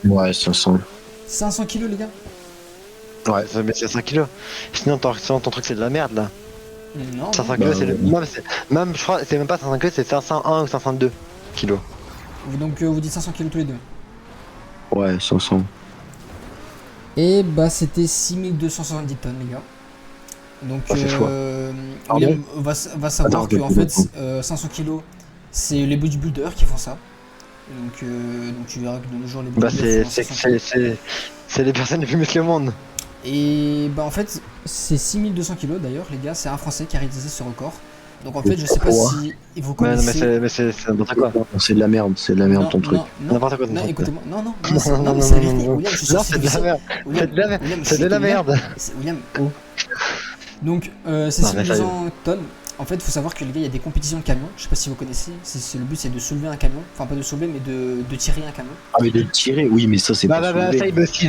Ouais, 500. 500 kg, les gars? Ouais, ça met 500 kilos. Sinon, ton truc, c'est de la merde, là. Non. 500 Bah, kilos, c'est le. Même, je crois, c'est même pas 500 kilos, c'est 501 ou 502 kilos. Donc, vous dites 500 kg tous les deux. Ouais, 500. Et bah, c'était 6270 tonnes, les gars. Donc, Ah, c'est fou. William va savoir Attends, que, je en vais fait, te 500 kg, c'est les bodybuilders qui font ça. Donc tu verras que de nos jours, les Bah, bodybuilders font 500 kg. c'est les personnes les plus musclées au monde. Et bah, en fait, c'est 6200 kg d'ailleurs, les gars. C'est un Français qui a réalisé ce record. Donc, en fait, je sais pas Pourquoi si vous Mais connaissez. c'est n'importe quoi. C'est de la merde, Non, ton truc. non, N'importe quoi, non, n'importe quoi. écoutez-moi. Non, Non, mais c'est non, mais c'est la non, vérité. non. William, je suis sûr Non, que c'est de la merde. William, C'est de la merde. William, C'est de la merde. William, oh. Donc, c'est Non, mais 6200 tonnes. En fait, il faut savoir que les gars, il y a des compétitions de camions. Je sais pas si vous connaissez. Le but, c'est de soulever un camion. Enfin, pas de soulever, mais de tirer un camion. Ah, mais de le tirer, oui, mais ça, c'est pas soulevé. Ça, il aussi,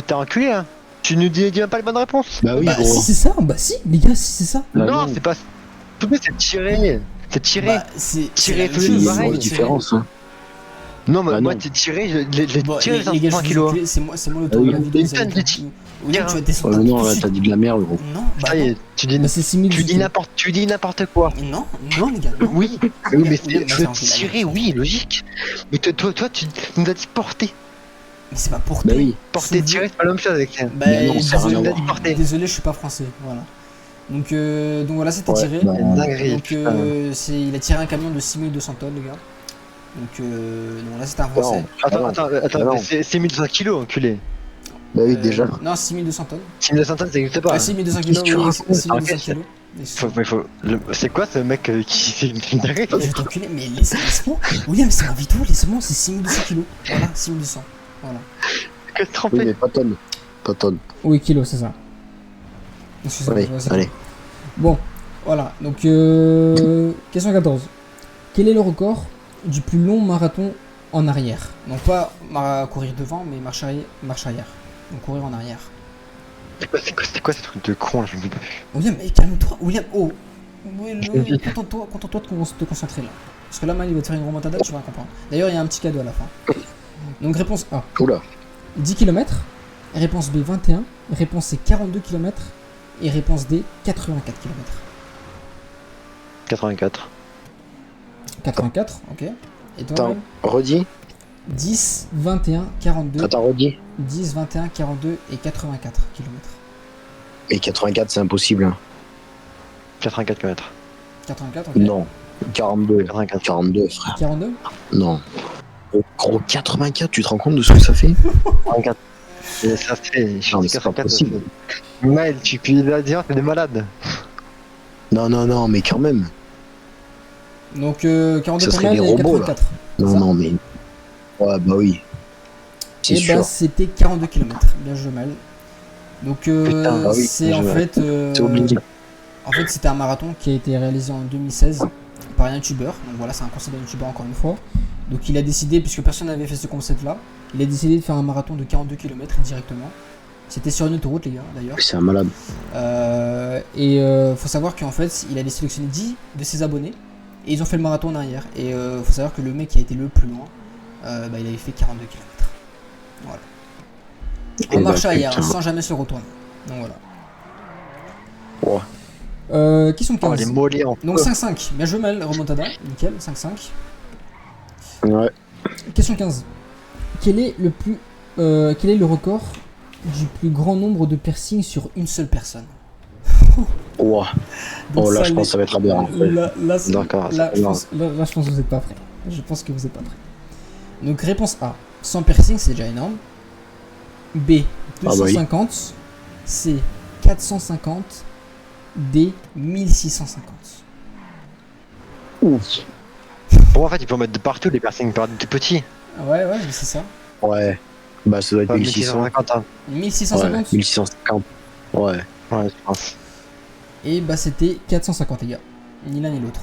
t'es enculé, hein. Tu nous dis même pas les bonnes réponses. Bah oui, Bah, gros. si c'est ça, bah si, les gars, si c'est ça. Bah non, non. c'est pas. Tout le c'est tirer. C'est tirer. Bah, c'est Tirer la tous même les chose, pareil, C'est une tirer. différence. Hein. Non, mais Bah moi, non. t'es tiré, les Bon, tiré les les gars, je 500 vous kilos. ai c'est moi le tour Ah de oui. la vidéo. Une vous allez tonne de comprendre. William, tu vas Tiens. descendre Ouais, mais non, tout de là, suite. t'as dit de la merde, gros. Non, bah Ça y est, non. Bah, c'est 6000. tu dis n'importe quoi. Non, les gars, non. Oui, William, mais William, c'est attends, tirer, oui, logique. Mais toi, tu nous as dit porter. Mais c'est pas porter. Bah oui. Porter, Soulever. tirer, c'est pas la même chose avec ça. Bah, Mais non, c'est rien à voir. désolé, je suis pas français. Voilà. Donc voilà, c'était Ouais, tiré. bah, Dinguerie. Donc il a tiré un camion de 6200 tonnes, les gars. Donc là, c'était un français. Attends, non. c'est 1200 kilos, enculé. Bah oui, déjà. Non, 6200 tonnes. 1200 tonnes, ça existe pas. Ah, 6200 kilos, tu oui, racontes 6200 Ok, kilos. C'est quoi ce mec qui c'est une dinguerie? Je vais t'enculer, mais laisse-moi. William, c'est ma vidéo, laisse-moi, c'est 6200 kilos. Voilà, 6200. Voilà. Que te Oui, mais tromper. pas tonne. Pas tonne. Oui, kilos, c'est ça. Excusez-moi, Allez, je vois ça. allez. Bon, voilà. Donc, question 14. Quel est le record du plus long marathon en arrière? Donc, pas courir devant, mais marche arrière. Donc, courir en arrière. C'est quoi ce truc de con là, je me dis pas. William, mais calme-toi. William, oh. Contente-toi de te concentrer là. Parce que là, mal, il va te faire une remontada, tu vas comprendre. D'ailleurs, il y a un petit cadeau à la fin. Donc, réponse A. Oula. 10 km. Réponse B, 21. Réponse C, 42 km. Et réponse D, 84 km. 84. 84, ok. Et toi, Attends, William? redis. 10, 21, 42. Attends, redis. 10, 21, 42 et 84 km. Mais 84, c'est impossible. Hein. 84 km. 84, ok. Non. 42. 84. 42, frère. 42. Non. Oh, gros, 84, tu te rends compte de ce que ça fait? 84. Et ça fait. Je Non, mais dis c'est pas 84. possible. Maël, tu puis la dire, t'es des malades. Non, mais quand même. Donc 42 Ce pour serait Maël des et robots, 84. Non, Ça non, mais. Ouais, bah oui. C'est Et sûr. bah c'était 42 km. Bien joué Maël. Donc Putain, bah oui, c'est bien en joué. fait. C'est obligé. En fait c'était un marathon qui a été réalisé en 2016 par un youtubeur. Donc voilà, c'est un concept d'un youtubeur encore une fois. Donc il a décidé, puisque personne n'avait fait ce concept là, il a décidé de faire un marathon de 42 km directement. C'était sur une autoroute, les gars, d'ailleurs. C'est un malade. Faut savoir qu'en fait, il avait sélectionné 10 de ses abonnés et ils ont fait le marathon en arrière. Et faut savoir que le mec qui a été le plus loin, il avait fait 42 km. Voilà. En marche arrière, sans jamais se retourner. Donc voilà. Ouais. Question Oh, 15. les mollets en Donc feu. 5-5. Bien joué, Mel. Remontada. Nickel. 5-5. Ouais. Question 15. Quel est le record du plus grand nombre de piercings sur une seule personne? Ouah. Donc Oh là, ça, je pense que ça va être aberrant. Là, D'accord, là, c'est je pas pense que vous n'êtes pas prêts. Je pense que vous n'êtes pas prêts. Donc réponse A. 100 piercings, c'est déjà énorme. B. 250. C. 450. D. 1650. Ouf. Bon, en fait, il peut en mettre de partout, les piercings, par des petits. Ouais, c'est ça. Ouais. Bah, ça doit être Pas 1600. 1650, hein. 1650. Ouais, 1650. Ouais. Ouais, je pense. Et bah c'était 450 les gars. Ni l'un ni l'autre.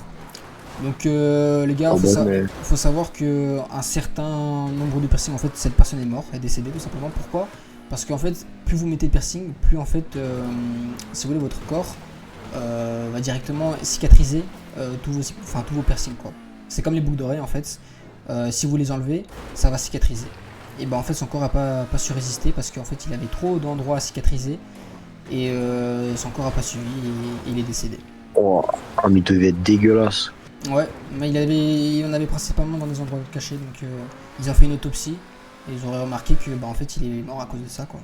Donc les gars, Oh, bon, mais... faut savoir que un certain nombre de piercings, en fait, cette personne est morte, est décédée tout simplement. Pourquoi? Parce qu'en fait, plus vous mettez de piercing, plus en fait, si vous voulez, votre corps va directement cicatriser tous vos piercings, quoi. C'est comme les boucles d'oreilles en fait. Si vous les enlevez, ça va cicatriser. Et bah en fait son corps a pas su résister parce qu'en fait il avait trop d'endroits à cicatriser et son corps a pas suivi et il est décédé. Oh, mais il devait être dégueulasse. Ouais, mais il en avait principalement dans des endroits cachés, donc ils ont fait une autopsie et ils auraient remarqué que bah en fait il est mort à cause de ça, quoi.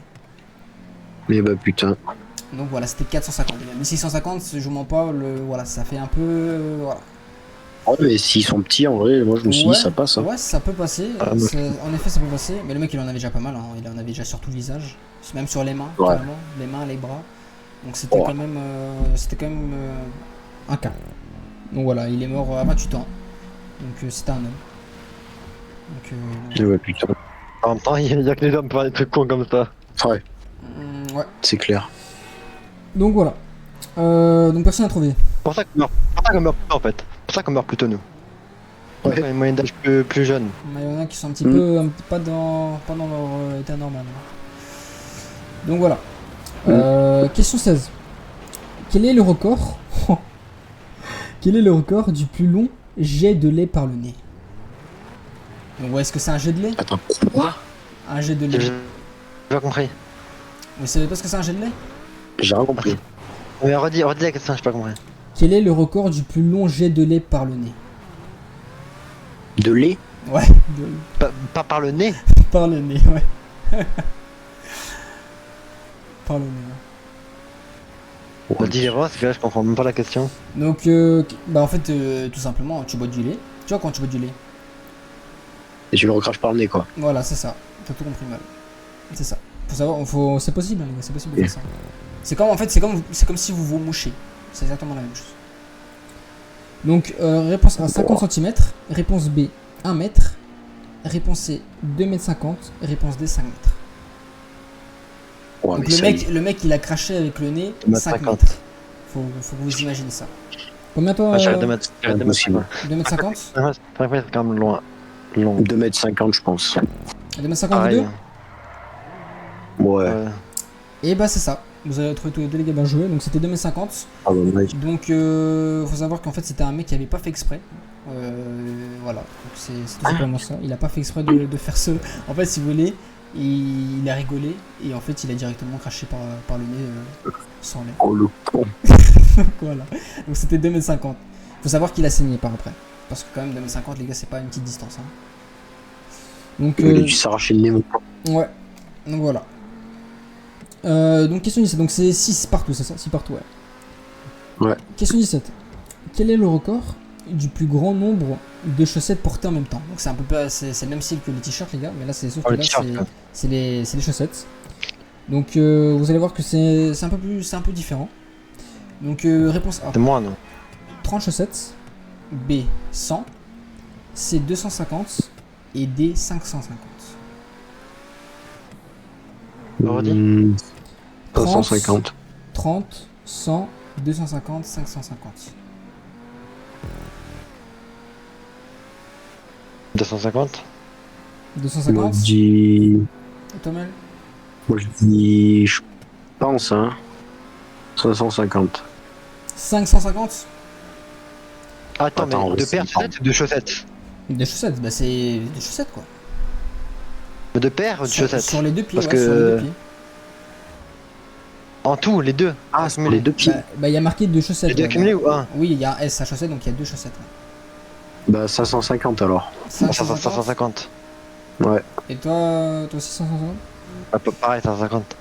Mais bah putain. Donc voilà, c'était 450. 1650, je vous mens pas, voilà, ça fait un peu voilà. Oh, mais s'ils sont petits, en vrai, moi je me suis dit ça passe. Hein. Ouais, ça peut passer. En effet, ça peut passer. Mais le mec, il en avait déjà pas mal. Hein. Il en avait déjà sur tout le visage, même sur les mains, carrément. Les mains, les bras. Donc c'était quand même, un cas. Donc voilà, il est mort à 28 ans. Donc c'était un homme. Donc, Ouais, putain. En même temps, il y a que les hommes pour faire des trucs cons comme ça. Ouais, ouais. c'est clair. Donc voilà. Donc personne n'a trouvé. C'est pour ça qu'on meurt plus en fait. C'est pour ça qu'on meurt plutôt nous. Ouais. On a une moyenne d'âge plus jeune. Mais il y en a qui sont un petit peu pas dans leur état normal. Donc voilà. Question 16. Quel est le record Quel est le record du plus long jet de lait par le nez? Donc ouais, est-ce que c'est un jet de lait? Attends, quoi? Un jet de lait. J'ai pas compris. Vous savez pas ce que c'est un jet de lait? J'ai rien compris. Mais redis la question, j'ai pas compris. Quel est le record du plus long jet de lait par le nez? De lait? Ouais, Pas par le nez. par le nez, ouais. Par le nez, ouais. Redis-les-moi, parce que là je comprends même pas la question. Donc, bah en fait, tout simplement, tu bois du lait. Tu vois quand tu bois du lait? Et tu le recraches par le nez, quoi. Voilà, c'est ça. T'as tout compris mal. C'est ça. Faut savoir, c'est possible, hein, les gars, c'est possible de faire ça. C'est comme, en fait, c'est comme si vous vous mouchez. C'est exactement la même chose. Donc, réponse A, 50 cm. Réponse B, 1 mètre. Réponse C, 2,50 m. Réponse D, 5 mètres. Ouais, Donc mais le mec, il a craché avec le nez 5 2,50 m. mètres. Faut que vous imaginez ça. Combien toi Ah, j'arrête de mettre. 2,50 2,50 m? C'est quand même loin. Long. 2,50 m, je pense. 2,50 m Pareil. Ouais. Et bah c'est ça. Vous avez trouvé tous les deux, les gars, bien joué. Donc c'était 2,50 m. Ah, bah, ouais. Donc faut savoir qu'en fait c'était un mec qui avait pas fait exprès. Voilà. Donc c'est tout simplement ça. Il a pas fait exprès de faire ce. En fait, si vous voulez, il a rigolé et en fait il a directement craché par le nez sans lait. Oh le con. Voilà. Donc c'était 2,50 m. Faut savoir qu'il a saigné par après. Parce que quand même 2,50 m, les gars, c'est pas une petite distance. Hein. Donc Il a dû s'arracher le nez, mon con. ouais. Donc voilà. Donc question 17. Donc c'est 6 partout, c'est ça? 6 partout, ouais. Ouais. Question 17. Quel est le record du plus grand nombre de chaussettes portées en même temps? Donc c'est un peu c'est le même style que les t-shirts, les gars, mais là c'est sauf que là c'est les chaussettes. Donc vous allez voir que c'est un peu différent. Donc réponse A. C'est moi, non? 30 chaussettes. B 100. C 250 et D 550. Redis. 350. 30, 100, 250, 550. 250. 250. Dis... Tomel. Moi je dis, je pense, hein, 550. 550. Attends, Attends, mais de ouais, paires de c'est chaussettes ou de chaussettes? Des chaussettes, bah c'est des chaussettes quoi. De paires ou de chaussettes? Sur les deux pieds, Parce ouais, sur les deux que pieds. en tout, les deux. Ah, c'est les deux pieds. Bah il y a marqué deux chaussettes. Les deux ouais, accumulés bah. ou un? Oui, il y a un S à chaussettes, donc il y a deux chaussettes. Bah 550 alors. 550. 550. Ouais. Et toi aussi 550? Ah, pareil, 550.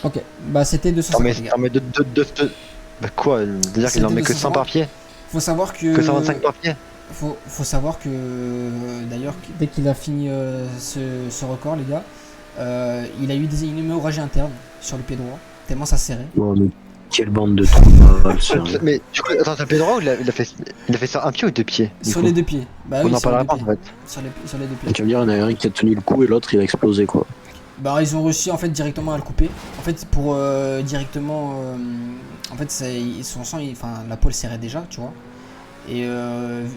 Ok, bah c'était 250 les gars. T'en mets deux. Bah quoi? C'est-à-dire qu'il en met que 100 par pied? Faut savoir que... Que 125 par pied? Faut savoir que d'ailleurs dès qu'il a fini ce record les gars, il a eu une hémorragie interne sur le pied droit, tellement ça serrait. Oh, mais quelle bande de trous. Mais du coup, attends, t'as le pied droit ou il a fait ça un pied ou deux pieds? Sur les deux pieds. Bah On oui, en sur les parlera deux pas en pieds. fait. Sur les deux pieds. Tu veux dire, il y en a un qui a tenu le coup et l'autre il a explosé quoi. Bah ils ont réussi en fait directement à le couper. En fait pour directement en fait son sang enfin la peau elle serrait déjà, tu vois. Et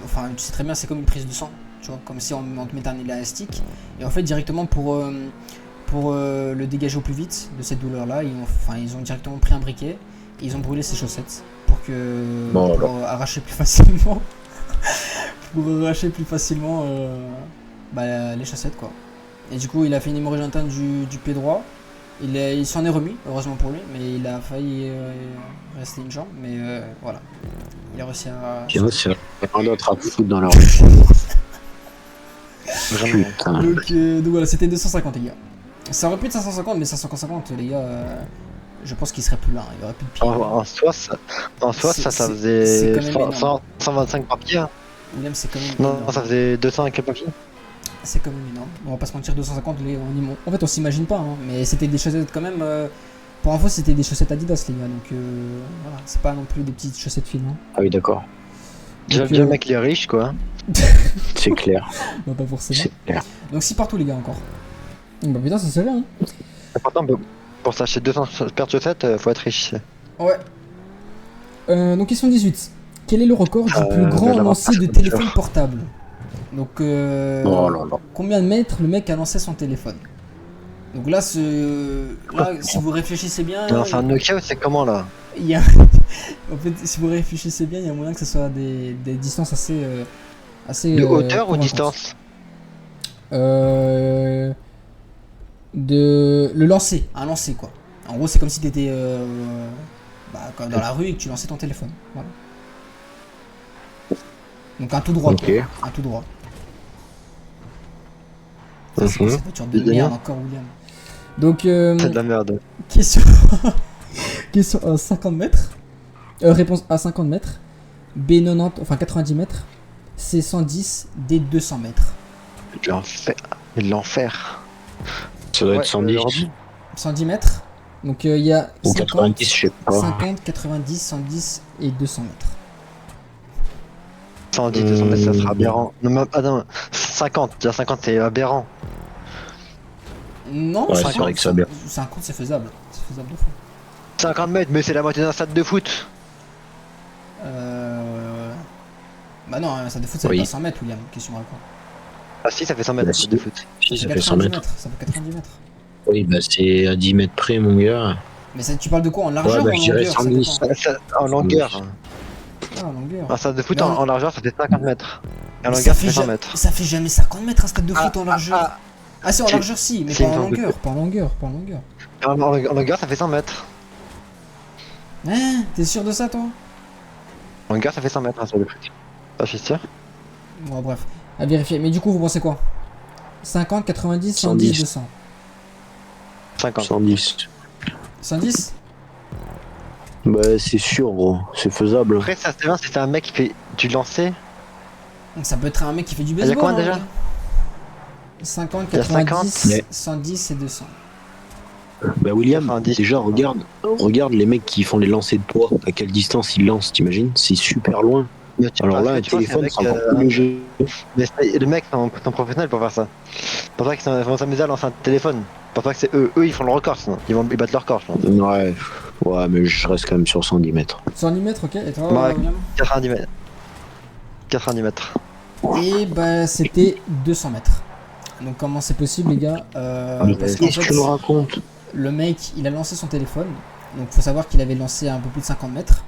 enfin tu sais très bien c'est comme une prise de sang, tu vois, comme si on te mettait un élastique et en fait directement pour le dégager au plus vite de cette douleur là, ils ont directement pris un briquet et ils ont brûlé ses chaussettes pour que Bon, pour arracher plus facilement pour arracher plus facilement bah, les chaussettes quoi. Et du coup, il a fait une hémorragie interne du pied droit. Il s'en est remis, heureusement pour lui, mais il a failli rester une jambe. Mais voilà, il a réussi à. Il y en a, c'est rien d'autre à foutre dans leur vie. Vraiment. Putain. Donc voilà, c'était 250 les gars. Ça aurait pu être 550, mais 550 les gars, je pense qu'il serait plus là. Il y aurait plus de pied. En soi, ça c'est faisait quand même énorme. 125 par pied. Hein. William, c'est quand même Non, énorme. ça faisait 200 et quelques par pied. C'est quand même énorme. On va pas se mentir, 250, en fait, on s'imagine pas, hein, mais c'était des chaussettes quand même. Pour info, c'était des chaussettes Adidas, les gars, donc voilà, c'est pas non plus des petites chaussettes fines. Hein. Ah oui, d'accord. Déjà, Donc, le mec il est riche quoi. C'est clair. bah, pas forcément. C'est clair. Donc, 6 partout, les gars, encore. Bah, putain, c'est serré, hein. Pourtant, pour s'acheter 200 paires de chaussettes, faut être riche. Ouais. Donc, question 18. Quel est le record du plus de grand l'avoir lancé de pas téléphone cher. portable? Donc, Oh là là. combien de mètres le mec a lancé son téléphone? Donc là, si vous réfléchissez bien, Non, c'est un Nokia ou c'est comment là? il y a... en fait, si vous réfléchissez bien, il y a moyen que ce soit des distances assez De hauteur ou convaincantes. distance? Le lancer, un lancer quoi. En gros, c'est comme si t'étais comme dans la rue et que tu lançais ton téléphone. Voilà. Donc un tout droit. Ok. Quoi. Un tout droit. Ça, c'est quoi cette voiture de merde encore, William? Donc, C'est de la merde. question... question à 50 mètres. Réponse A 50 mètres. B 90, enfin 90 mètres. C 110, D 200 mètres. De l'enfer. De l'enfer. Ça doit être Ouais, 110 110 mètres. Donc il y a ou 50, 90, je sais pas. 50, 90, 110 et 200 mètres. 110, 200 mètres, ça sera aberrant. Non, mais attends, 50, déjà 50 c'est aberrant. Non, Ouais, 50, c'est vrai que ça bien. 50 c'est faisable. C'est faisable de fou. 50 mètres, mais c'est la moitié d'un stade de foot. Bah non, ça de foot ça fait Oui. pas 100 mètres, William. Question à quoi? Ah si, ça fait 100 mètres Bah, un si. stade de foot. Si, ça fait fait 100 mètres. Ça fait 90 mètres. Oui, bah c'est à 10 mètres près, mon gars. Mais ça, tu parles de quoi? En largeur Ouais, bah, ou en je dirais longueur? Ça 110. dépend. En longueur. Ah, en longueur. Un stade de foot Mais en largeur ça fait 50 mètres. Et en Mais longueur ça fait 100 mètres. ça fait jamais 50 mètres un stade de foot en largeur. Ah, c'est en Si. largeur si, mais Si, pas il me en semble que- longueur, pas en longueur, pas en longueur. En longueur ça fait 100 mètres. Hein? T'es sûr de ça, toi? En longueur ça fait 100 mètres un stade de foot. Ah, je suis sûr. Bon, bref, à vérifier. Mais du coup, vous pensez quoi? 50, 90, 110, 110. 200. 50. 110. 110? Bah c'est sûr, gros. C'est faisable. Après ça c'est bien si c'est un mec qui fait du lancer. Donc ça peut être un mec qui fait du y a baseball. combien déjà? hein. 50, Il y a 90, 50. 110 et 200. Bah William, 90. déjà regarde les mecs qui font les lancers de poids. À quelle distance ils lancent, t'imagines? C'est super loin. Mais tu Alors vois, là, un tu vois, téléphone, c'est c'est un encore mec, plus léger. mais le mec sont professionnels pour faire ça. C'est pour ça qu'ils vont s'amuser à lancer un téléphone. C'est pour ça que c'est eux ils font le record sinon. Ils battent leur record je pense. Ouais, mais je reste quand même sur 110 mètres. 110 mètres, ok. Et toi, Ouais. William? 90 mètres. 90 mètres. Et bah, c'était 200 mètres. Donc, comment c'est possible, les gars? Parce qu'en Qu'est-ce que tu me racontes? le mec, il a lancé son téléphone. Donc faut savoir qu'il avait lancé à un peu plus de 50 mètres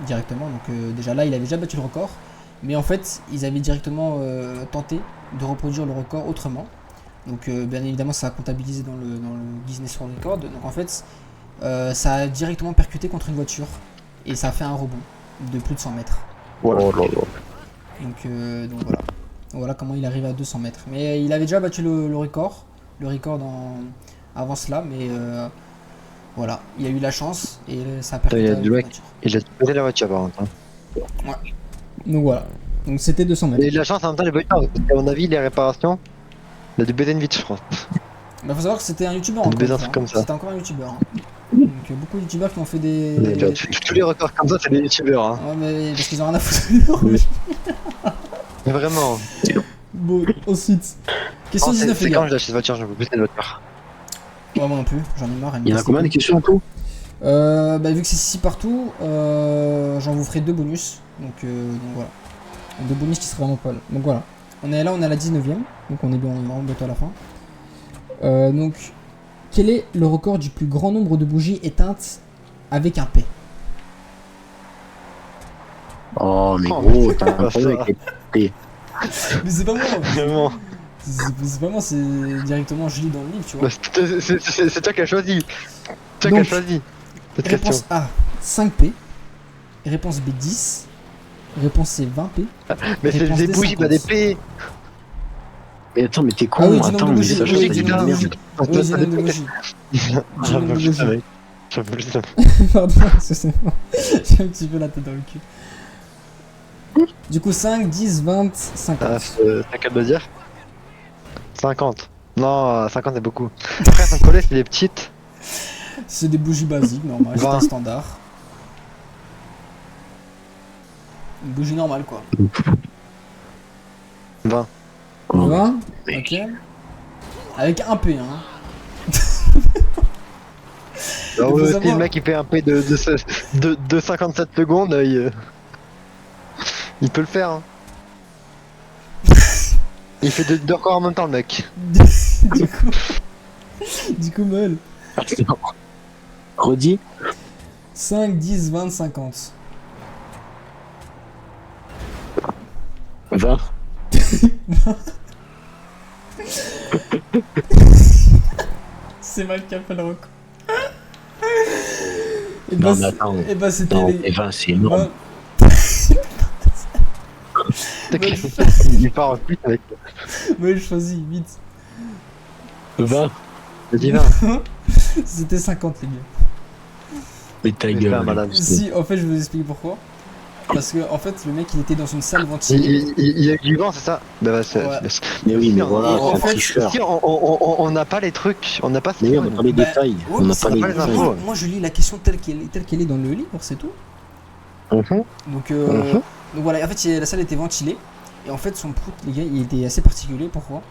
directement. Donc déjà là, il avait déjà battu le record. Mais en fait, ils avaient directement tenté de reproduire le record autrement. Donc bien évidemment, ça a comptabilisé dans le Guinness World Record. Donc en fait, ça a directement percuté contre une voiture. Et ça a fait un rebond de plus de 100 mètres. Voilà. Oh là là. Donc voilà. Voilà comment il arrive à 200 mètres. Mais il avait déjà battu le record. Le record avant cela. Mais voilà, il a eu la chance et ça a percuté Il y a avec du la mec. voiture. Il a pété la voiture par contre. Hein. Donc voilà. Donc c'était 200 mètres. Il a eu de la chance en même temps, les voitures. Parce qu'à mon avis, les réparations, il a dû baiser une vitre, je pense. Bah faut savoir que c'était un youtubeur De encore. baiser un une truc fois, comme ça. C'était encore un youtubeur. Donc beaucoup de youtubeurs qui ont fait des. Tous les records comme ça, c'est des youtubeurs. Hein. Ouais mais parce qu'ils ont rien à foutre. Mais vraiment. Bon, ensuite. Question Oh, 19 c'est les quand gars. je lâche cette voiture, je veux plus cette voiture. Ouais moi non plus, j'en ai marre. elle me Il y en a casse combien les des questions en tout? Bah, vu que c'est 6 partout, j'en vous ferai 2 bonus. Donc voilà. 2 bonus qui seraient vraiment pas. Donc voilà. On est là, on est à la 19ème. Donc on est bien, on est vraiment bientôt à la fin. Donc, quel est le record du plus grand nombre de bougies éteintes avec un P? Oh, mais Oh, gros, mais t'as un c'est problème pas avec les. Mais c'est pas moi. Vraiment. C'est pas moi, c'est directement je lis dans le livre, tu vois. Bah, c'est toi qui as choisi. C'est toi qui Donc, as choisi cette question. Réponse A, 5P. Réponse B, 10. Réponse C, 20P. Mais c'est réponse des D, bougies, 50. pas des P. Mais attends, mais t'es Ah oui, con, du nombre attends, de mais bougies. ça, Oui, je du dis de nombre la de merde. bougies. Oui, du nombre de bougies. Du nombre de bougies. J'en peux plus. Pardon, excusez-moi. J'ai un petit peu la tête dans le cul. Du coup, 5, 10, 20, 50. Ah, c'est qu'à me dire 50. Non, 50 c'est beaucoup. Après, son collet, c'est des petites. C'est des bougies basiques, normales, c'est 20. un standard. Une bougie normale, quoi. 20. Oh, 20, mec. ok. Avec un P, hein. Ah faut ouais, si savoir- le mec il fait un P de 57 secondes, il peut le faire. Hein. Il fait deux records en même temps, le mec. du coup, Mel. Attends. Redis. 5, 10, 20, 50. 20. C'est mal qui a fait le record. Et Non, mais attends. et bah c'était Non, les... mais 20, c'est énorme. Il part en plus avec. Ouais, je choisis, vite. 20. Vas-y, 20. C'était 50, les gars. Mais ta Il fait un gueule. malade. Si, en fait, je vais vous expliquer pourquoi. Parce que, en fait, le mec, il était dans une salle ventilée. Il y a du vent, c'est ça? Bah, ouais, c'est. Ouais. Mais oui, mais voilà, Et en c'est un fait, tricheur. Si on n'a pas les trucs, on n'a pas ce Mais qu'il oui, on faut, n'a pas les Bah, détails. ouais, On n'a mais pas c'est les pas les détails. infos. Moi, je lis la question telle qu'elle est dans le livre, c'est tout. Mhm. Donc, Mhm. donc voilà, en fait, la salle était ventilée. Et en fait, son prout, les gars, il était assez particulier. Pourquoi?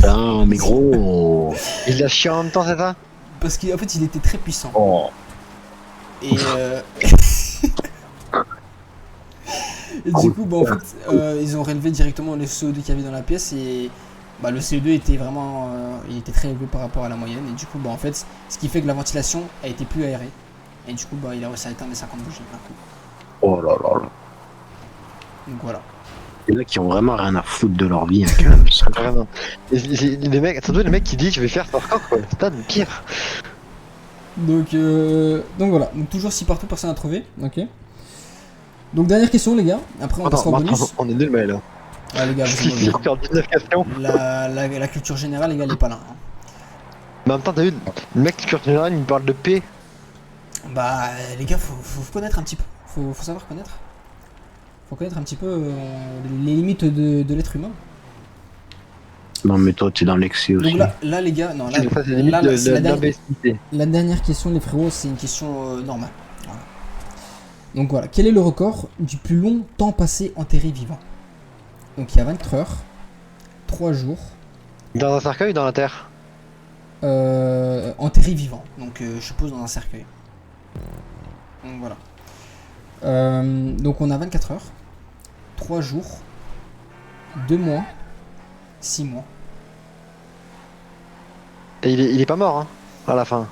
Ah, mais gros. Il l'a chié en même temps, c'est ça? Parce qu'en fait, il était très puissant. Oh. Et, et du coup, bah, en fait, ils ont relevé directement le CO2 qu'il y avait dans la pièce et bah, le CO2 était vraiment, il était très élevé par rapport à la moyenne et du coup, bah, en fait, ce qui fait que la ventilation a été plus aérée et du coup, bah, il a réussi à éteindre les 50 bougies d'un coup. Oh là là là. Donc voilà. Il y en a qui ont vraiment rien à foutre de leur vie, hein, quand même. Ça, Vraiment. Et les mecs, surtout les mecs qui disent je vais faire ce record quoi. C'est pas le pire. Donc voilà. Donc toujours 6 partout, personne n'a trouvé. Ok. Donc dernière question, les gars. Après, on passera au bonus. Attends, on est nul, mais là. Ah, les gars, Si, vous si, on perd 19 questions. la culture générale, les gars, elle est pas là. Hein. Mais en même temps, t'as vu, le mec qui général, il me parle de P. Bah, les gars, faut connaître un petit peu. Faut savoir connaître. Faut connaître un petit peu les limites de l'être humain. Non, mais toi, t'es dans l'excès aussi. Donc là, les gars, non, là, Ça, c'est limite là, c'est la dernière- d'imbécilité. la dernière question, les frérots, c'est une question normale. Voilà. Donc voilà, quel est le record du plus long temps passé enterré vivant? Donc il y a 24 heures, 3 jours, Dans un cercueil ou dans la terre? enterré vivant. Donc je suppose dans un cercueil. Donc voilà. Donc on a 24 heures, 3 jours, 2 mois, 6 mois. Et il est pas mort, hein, à la fin.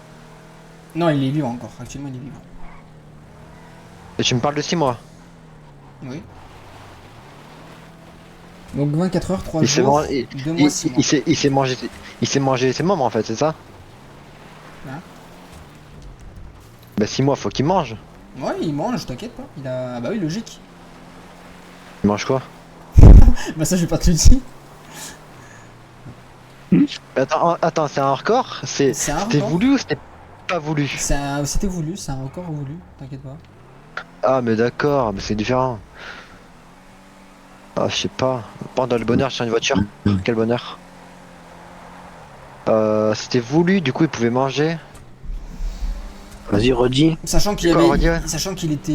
Non, il est vivant encore. Actuellement, il est vivant. Et tu me parles de 6 mois. Oui. Donc 24 heures, 3 Il s'est jours, mangé, 2 mois, 6 mois. il s'est mangé ses membres en fait, c'est ça? Hein? Bah 6 mois, faut qu'il mange. Ouais, il mange, t'inquiète pas. Il a. Ah bah oui, logique. Il mange quoi? Bah ça, je vais pas te le dire. Attends, c'est un record? C'est un C'était record. voulu ou c'était pas voulu? C'était voulu, c'est un record voulu, t'inquiète pas. Ah mais d'accord, mais c'est différent. Ah je sais pas. Pendant le bonheur, je tiens une voiture. Quel bonheur. C'était voulu, du coup il pouvait manger. Vas-y, redis. Sachant qu'il y D'accord, avait. on va dire. Sachant qu'il était.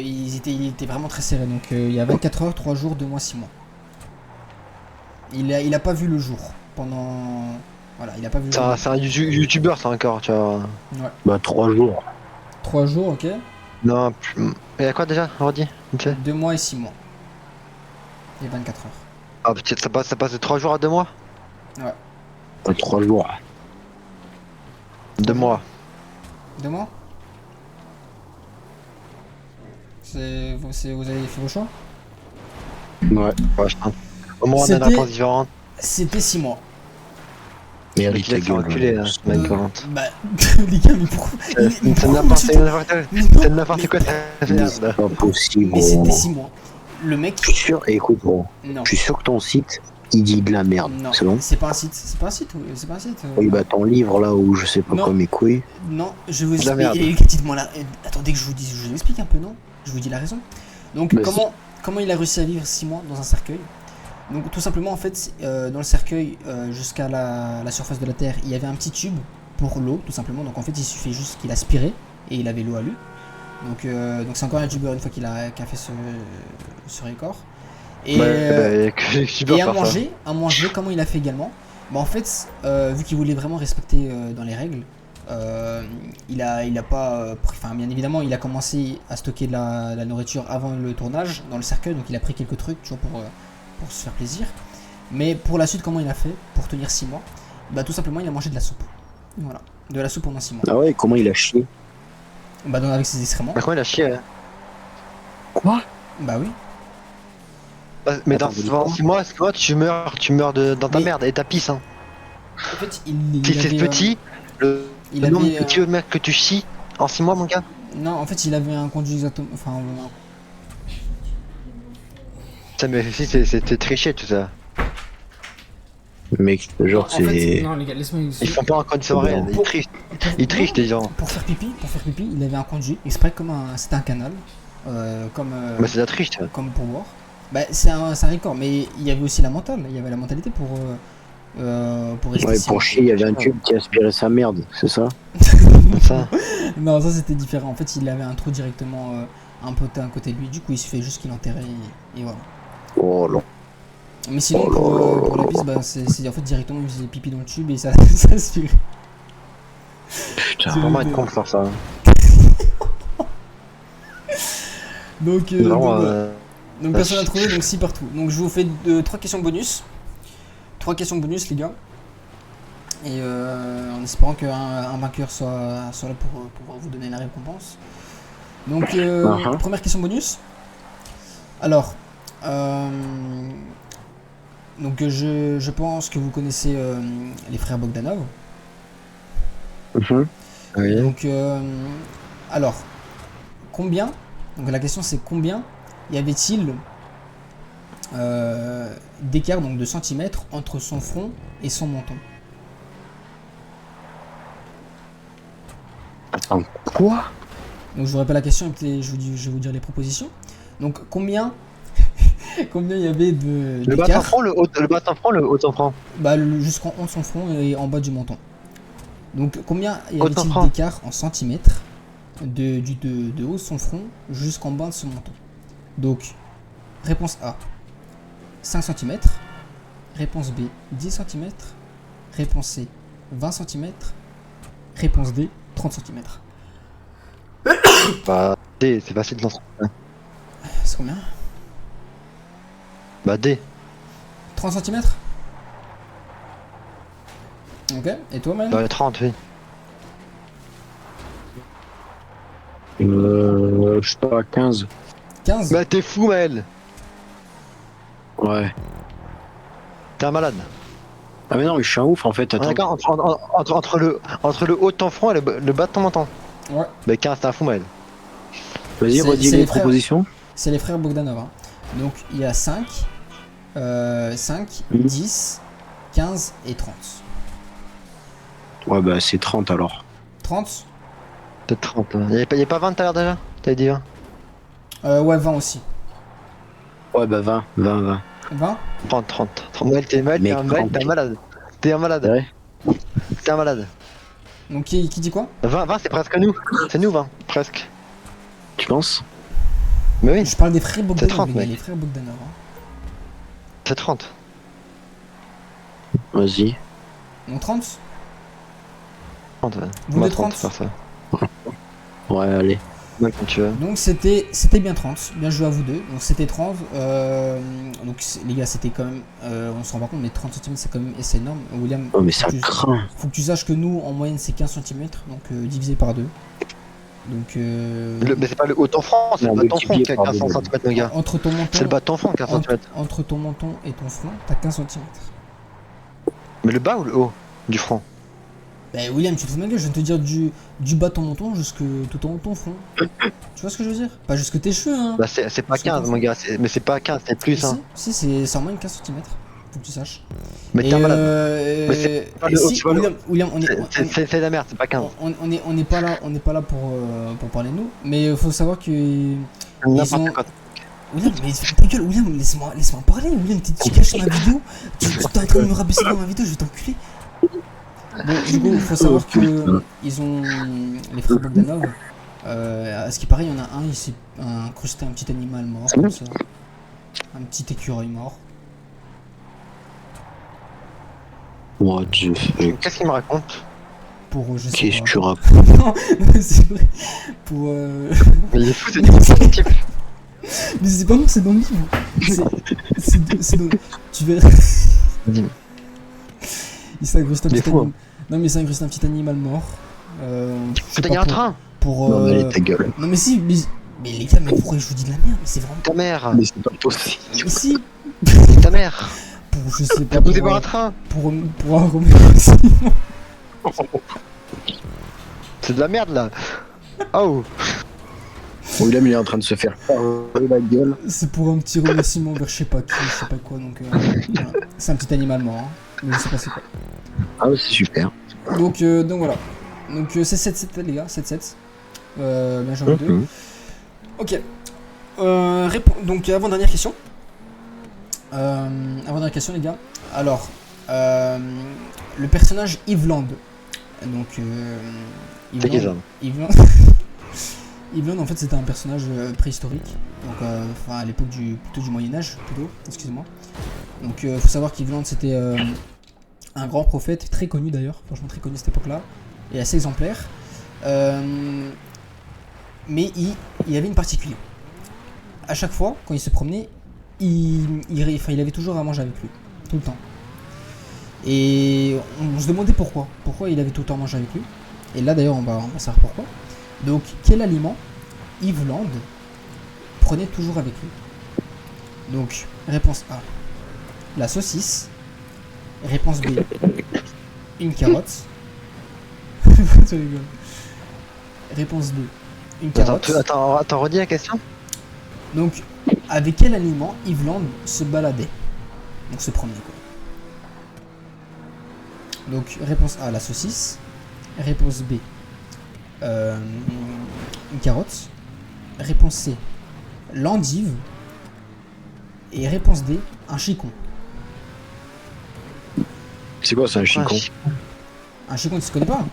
Il était vraiment très serré. Donc il y a 24 heures, 3 jours, 2 mois, 6 mois. Il a pas vu le jour pendant. Voilà, il a pas vu le jour. C'est un youtubeur ça encore, tu vois. Ouais. Bah, 3 jours. 3 jours, ok. Non, il y a quoi déjà? Redis, vite fait. 2 mois et 6 mois. Et 24 heures. Ah peut-être ça passe de 3 jours à 2 mois? Ouais. 3 jours. 2 mois. 2 mois. Vous avez fait vos choix. Ouais. Ouais, je pense. Au moins on a une C'était- réponse différente. C'était 6 mois. Merde, Il a fait enculer, hein, ce mec, vraiment. Bah, les gars, mais pourquoi. C'est n'importe quoi ta merde. C'est pas possible. Mais gros. c'était 6 mois. Le mec. Je suis sûr, et écoute, gros, Non. je suis sûr que ton site, il dit de la merde. Non, C'est bon? c'est pas un site. C'est pas un site. C'est pas un site. Oui, bah, ton livre là où je sais pas Non. quoi, mes couilles. Non, je vous De la explique. merde. Dites-moi là. Attendez que je vous explique un peu, non? Je vous dis la raison. Donc, Vas-y. comment il a réussi à vivre 6 mois dans un cercueil? Donc, tout simplement, en fait, dans le cercueil, jusqu'à la surface de la Terre, il y avait un petit tube pour l'eau, tout simplement. Donc, en fait, il suffit juste qu'il aspirait et il avait l'eau à lui. Donc, c'est encore un youtubeur une fois qu'il a fait ce record. Et, et à manger, comment il a fait également? Bah en fait, vu qu'il voulait vraiment respecter dans les règles, il a pas, enfin bien évidemment, il a commencé à stocker de la nourriture avant le tournage dans le cercueil, donc il a pris quelques trucs, tu vois, pour se faire plaisir. Mais pour la suite, comment il a fait pour tenir 6 mois? Bah tout simplement, il a mangé de la soupe. Voilà, de la soupe pendant 6 mois. Ah ouais, comment il a chié? Bah avec ses excréments. Bah comment il a chié, hein? Quoi? Bah oui. Mais Attends, dans vous dites quoi? 6 mois, tu meurs dans ta Mais- merde et ta pisse, hein. En fait, Si il c'est avait, petit, il le nombre avait, de kilomètres que tu chies en 6 mois, mon gars. non, en fait, il avait un conduit exactement, enfin, Ça mais si c'était triché tout ça. Mec, je te jure, c'est. non les gars, laisse-moi Ils font pas encore une soirée, Non. ils trichent. Ils trichent les gens. Pour faire pipi, il avait un conduit exprès comme c'était un canal, Mais c'est de la triche, tu vois. comme pour boire. Bah c'est un record, mais il y avait aussi la mentale, il y avait la mentalité pour rester. Ouais, si pour longtemps. chier, il y avait un tube qui aspirait sa merde, c'est ça? Ça. Non, ça c'était différent. En fait, il avait un trou directement un peu à côté de lui. Du coup, il suffit juste qu'il enterrait et voilà. Oh non. Mais sinon, Oh là là pour là la là. piste, bah, c'est en fait directement il faisait pipi dans le tube et ça ça aspirait. Putain. C'est vraiment être con de faire ça. Donc, Vraiment, voilà. Donc personne n'a je- trouvé, donc 6 partout. Donc je vous fais 3 questions bonus. 3 questions bonus les gars. Et en espérant qu'un vainqueur soit là pour vous donner la récompense. Donc première question bonus. Alors, donc je pense que vous connaissez les frères Bogdanov. Mhm. Oui. Donc alors, combien, donc la question c'est combien y avait-il d'écart, donc de centimètres, entre son front et son menton? Attends, quoi? Donc je vous répète la question et puis je vais vous dire les propositions. Donc combien combien il y avait Le bas en d'écart, front, le bas en front, le haut en front. bah, jusqu'en haut de son front et en bas du menton. Donc combien y Haut en avait-il front. d'écart en centimètres de haut de son front jusqu'en bas de son menton? Donc réponse A 5 cm, réponse B 10 cm, réponse C 20 cm, réponse D 30 cm. Bah D, c'est facile dans ce. C'est combien? Bah D. 30 cm? Ok, et toi man? Bah 30, oui. Je sais pas, 15. 15. Bah t'es fou Maël. Ouais. T'es un malade. Ah mais non, mais je suis un ouf en fait, On est attends. d'accord entre le haut de ton front et le bas de ton menton. Ouais. Bah 15, t'es un fou Maël. Vas-y, C'est redis les les frères. propositions. C'est les frères Bogdanov. Hein. Donc il y a 5, 5, Mhm. 10, 15 et 30. Ouais, bah c'est 30 alors. 30 Peut-être 30. Hein. Y'avait pas 20 tout à l'heure déjà? T'avais dit 20? Ouais, 20 aussi. Ouais, bah 20, 20, 20. 20 30. Maël, t'es Mec, un malade, 30. t'es un malade. T'es un C'est malade. vrai? T'es un malade. Donc qui dit quoi? 20 c'est presque nous. C'est nous 20, presque. Tu penses? Mais oui, Je parle des frères Bogdanov, 30, les gars, mec. les frères Bogdanov. Hein. c'est 30. Vas-y. Donc 30 30 ouais. Vous Moi, les 30? faire ça. Ouais, allez. Ouais, quand tu veux. Donc c'était bien 30, bien joué à vous deux. Donc c'était 30. Donc les gars, c'était quand même, on se rend pas compte, mais 30 cm c'est quand même assez énorme. William, Oh, mais ça craint. faut que tu saches que nous en moyenne c'est 15 cm, donc divisé par 2. Donc Mais c'est pas le haut de ton front, c'est Non, le bas de ton front multiplié qui a par 15 deux. cm, mon gars. entre ton menton, C'est le bas de ton front qui a 15 cm. entre ton menton et ton front, t'as 15 cm. Mais le bas ou le haut du front? Bah William, tu te fous de ma gueule, je viens de te dire du bas de ton menton jusque tout en haut de ton front. Tu vois ce que je veux dire? Pas jusque tes cheveux, hein. Bah c'est pas Parce que 15, ton- mon gars. Mais c'est pas 15, c'est plus, hein. Si, c'est en moyenne 15 cm. Faut que tu saches. Mais t'es un malade. Mais c'est Et pas le haut, si, c'est pas le haut. William, C'est de la merde, c'est pas 15. on n'est pas là pour parler de nous, mais faut savoir que N'importe ont- quoi. William, mais ta gueule, William, laisse-moi parler. William, tu caches ma vidéo, tu t'es en train de me rabaisser dans ma vidéo, je vais t'enculer. Bon, du coup, faut savoir que ils ont les frères Bogdanov. À ce qui paraît, il y en a un, il s'est incrusté un petit animal mort comme ça, un petit écureuil mort. What the fuck? Qu'est-ce qu'il me raconte? Pour je sais Qu'est-ce pas. que tu racontes? Non, c'est vrai. Pour Mais il est fou, c'est type. mais c'est pas moi, c'est dans le livre. C'est dans. Tu verras. Dis-moi. Il s'incruste un Il est petit fou, animal. Non mais il s'incruste un petit animal mort. Putain, il y a un train. Pour. Non, mais allez, ta gueule. Non mais si, mais les gars, mais pourquoi je vous dis de la merde? Mais c'est vraiment. Ta mère. Mais c'est pas possible. Mais si. Ta mère. Pour je sais pas. T'as posé par un train. Pour un remerciement. C'est de la merde là. Oh. William, il est en train de se faire la gueule. C'est pour un petit remerciement vers je sais pas qui, je sais pas quoi. Donc voilà. C'est un petit animal mort. Hein. Mais je sais pas c'est quoi. Ah, ouais, c'est super. Donc voilà. Donc c'est 7-7 les gars, 7-7. Bien joué à vous deux. Ok. Donc avant-dernière question. Avant-dernière question les gars. Alors, le personnage Yves Land. Donc C'est qui ça? Yves Land. Yves Land en fait c'était un personnage préhistorique. Donc enfin à l'époque plutôt du Moyen-Âge plutôt, excusez-moi. Donc faut savoir qu'Yves Land c'était un grand prophète, très connu d'ailleurs, franchement très connu à cette époque-là, et assez exemplaire. Mais il avait une particulier. À chaque fois, quand il se promenait, il avait toujours à manger avec lui, tout le temps. Et on se demandait pourquoi. Pourquoi il avait tout le temps à manger avec lui. Et là d'ailleurs, on va savoir pourquoi. Donc, quel aliment Yves Land prenait toujours avec lui? Donc, réponse A, la saucisse. Réponse B, une carotte. Tu rigoles. Réponse 2, une carotte. Attends, redis la question. Donc, avec quel aliment Yves Land se baladait? Donc, se promenait quoi. Donc, réponse A, la saucisse. Réponse B, une carotte. Réponse C, l'endive. Et réponse D, un chicon. C'est quoi, c'est un chicon? Un chicon, tu ne connais pas?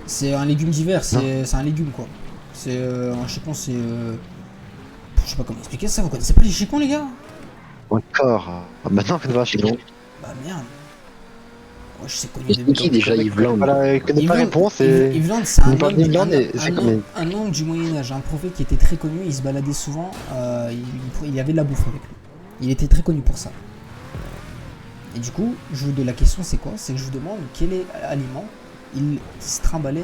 C'est un légume d'hiver, c'est un légume quoi. C'est un chicon, c'est. Je sais pas comment expliquer ça, vous connaissez pas les chicons les gars? Encore. Maintenant, on fait un chicon. Bah merde. Ouais, je sais connu Et c'est qui déjà Yves Land? Voilà, je connais pas la réponse et. Yves Land, c'est un Il parle d'Yves Land et c'est comme. un homme du Moyen-Âge, un prophète qui était très connu, il se baladait souvent, il avait de la bouffe avec lui. Il était très connu pour ça. Et du coup, la question c'est quoi? C'est que je vous demande quel aliment il se trimballait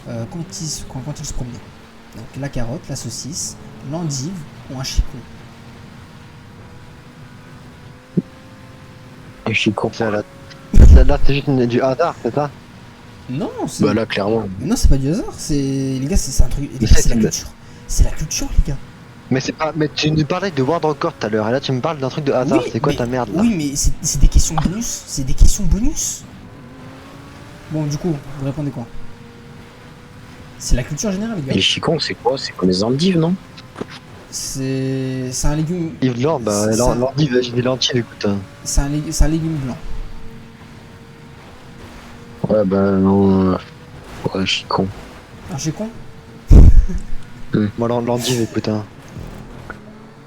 quand il se promenait. Donc la carotte, la saucisse, l'endive ou un chicon. Un chicon. Là, c'est juste du hasard, c'est ça? Non, c'est Bah là, clairement. non, c'est pas du hasard. C'est les gars, c'est un truc. Les Mais gars, c'est c'est la une- culture. C'est la culture, les gars. Mais c'est pas. Mais tu nous parlais de World Record tout à l'heure, et là tu me parles d'un truc de hasard. Oui, C'est quoi mais- ta merde là? Oui, mais c'est des questions bonus. C'est des questions bonus. Bon, du coup, vous répondez quoi? C'est la culture générale, les Et gars. les chicons, c'est quoi? C'est comme les endives, non? C'est un légume. Yves Land, bah, c'est un- l'endive, j'ai des lentilles, écoute. C'est un légume blanc. Ouais, bah non. Ouais, chicon. Un chicon? Moi, l'endive, écoute.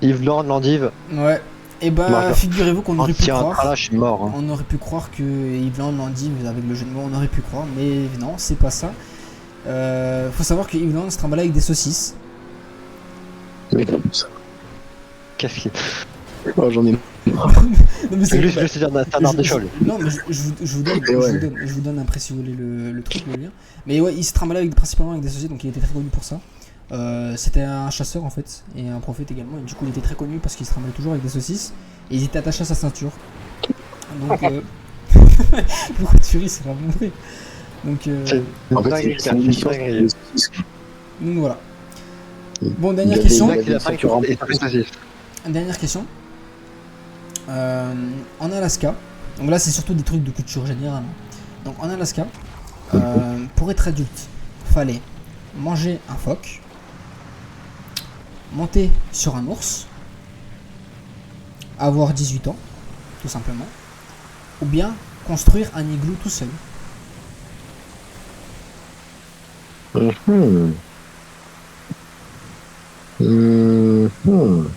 Yves Land, l'endive. Ouais. Et bah, Marc. figurez-vous qu'on aurait pu Tiens, croire. là, je suis mort. Hein. On aurait pu croire que Yves Land l'endive avec le jeu de mots, on aurait pu croire, mais non, c'est pas ça. Faut savoir que Yves Land se trimballe avec des saucisses. Mais comme ça. Qu'est-ce qui. Oh, j'en ai. Non, mais c'est Lui, je veux dire, c'est un art des choles. Non, mais je vous donne, Et ouais. je vous donne après si vous voulez le truc, le lien. Mais ouais, il se trimbalait principalement avec des saucisses, donc il était très connu pour ça. C'était un chasseur en fait, et un prophète également, et du coup il était très connu parce qu'il se trimballait toujours avec des saucisses, et il était attaché à sa ceinture. Donc, pourquoi tu ris, c'est vraiment vrai. Donc, En fait, c'est une mission. donc voilà. Bon, Il dernière y a question. des- Il a pas ceinture et plus saucisses. Dernière question. En Alaska, donc là c'est surtout des trucs de culture générale. Donc en Alaska, pour être adulte, fallait manger un phoque, monter sur un ours, avoir 18 ans, tout simplement, ou bien construire un igloo tout seul. Mhm. Mhm.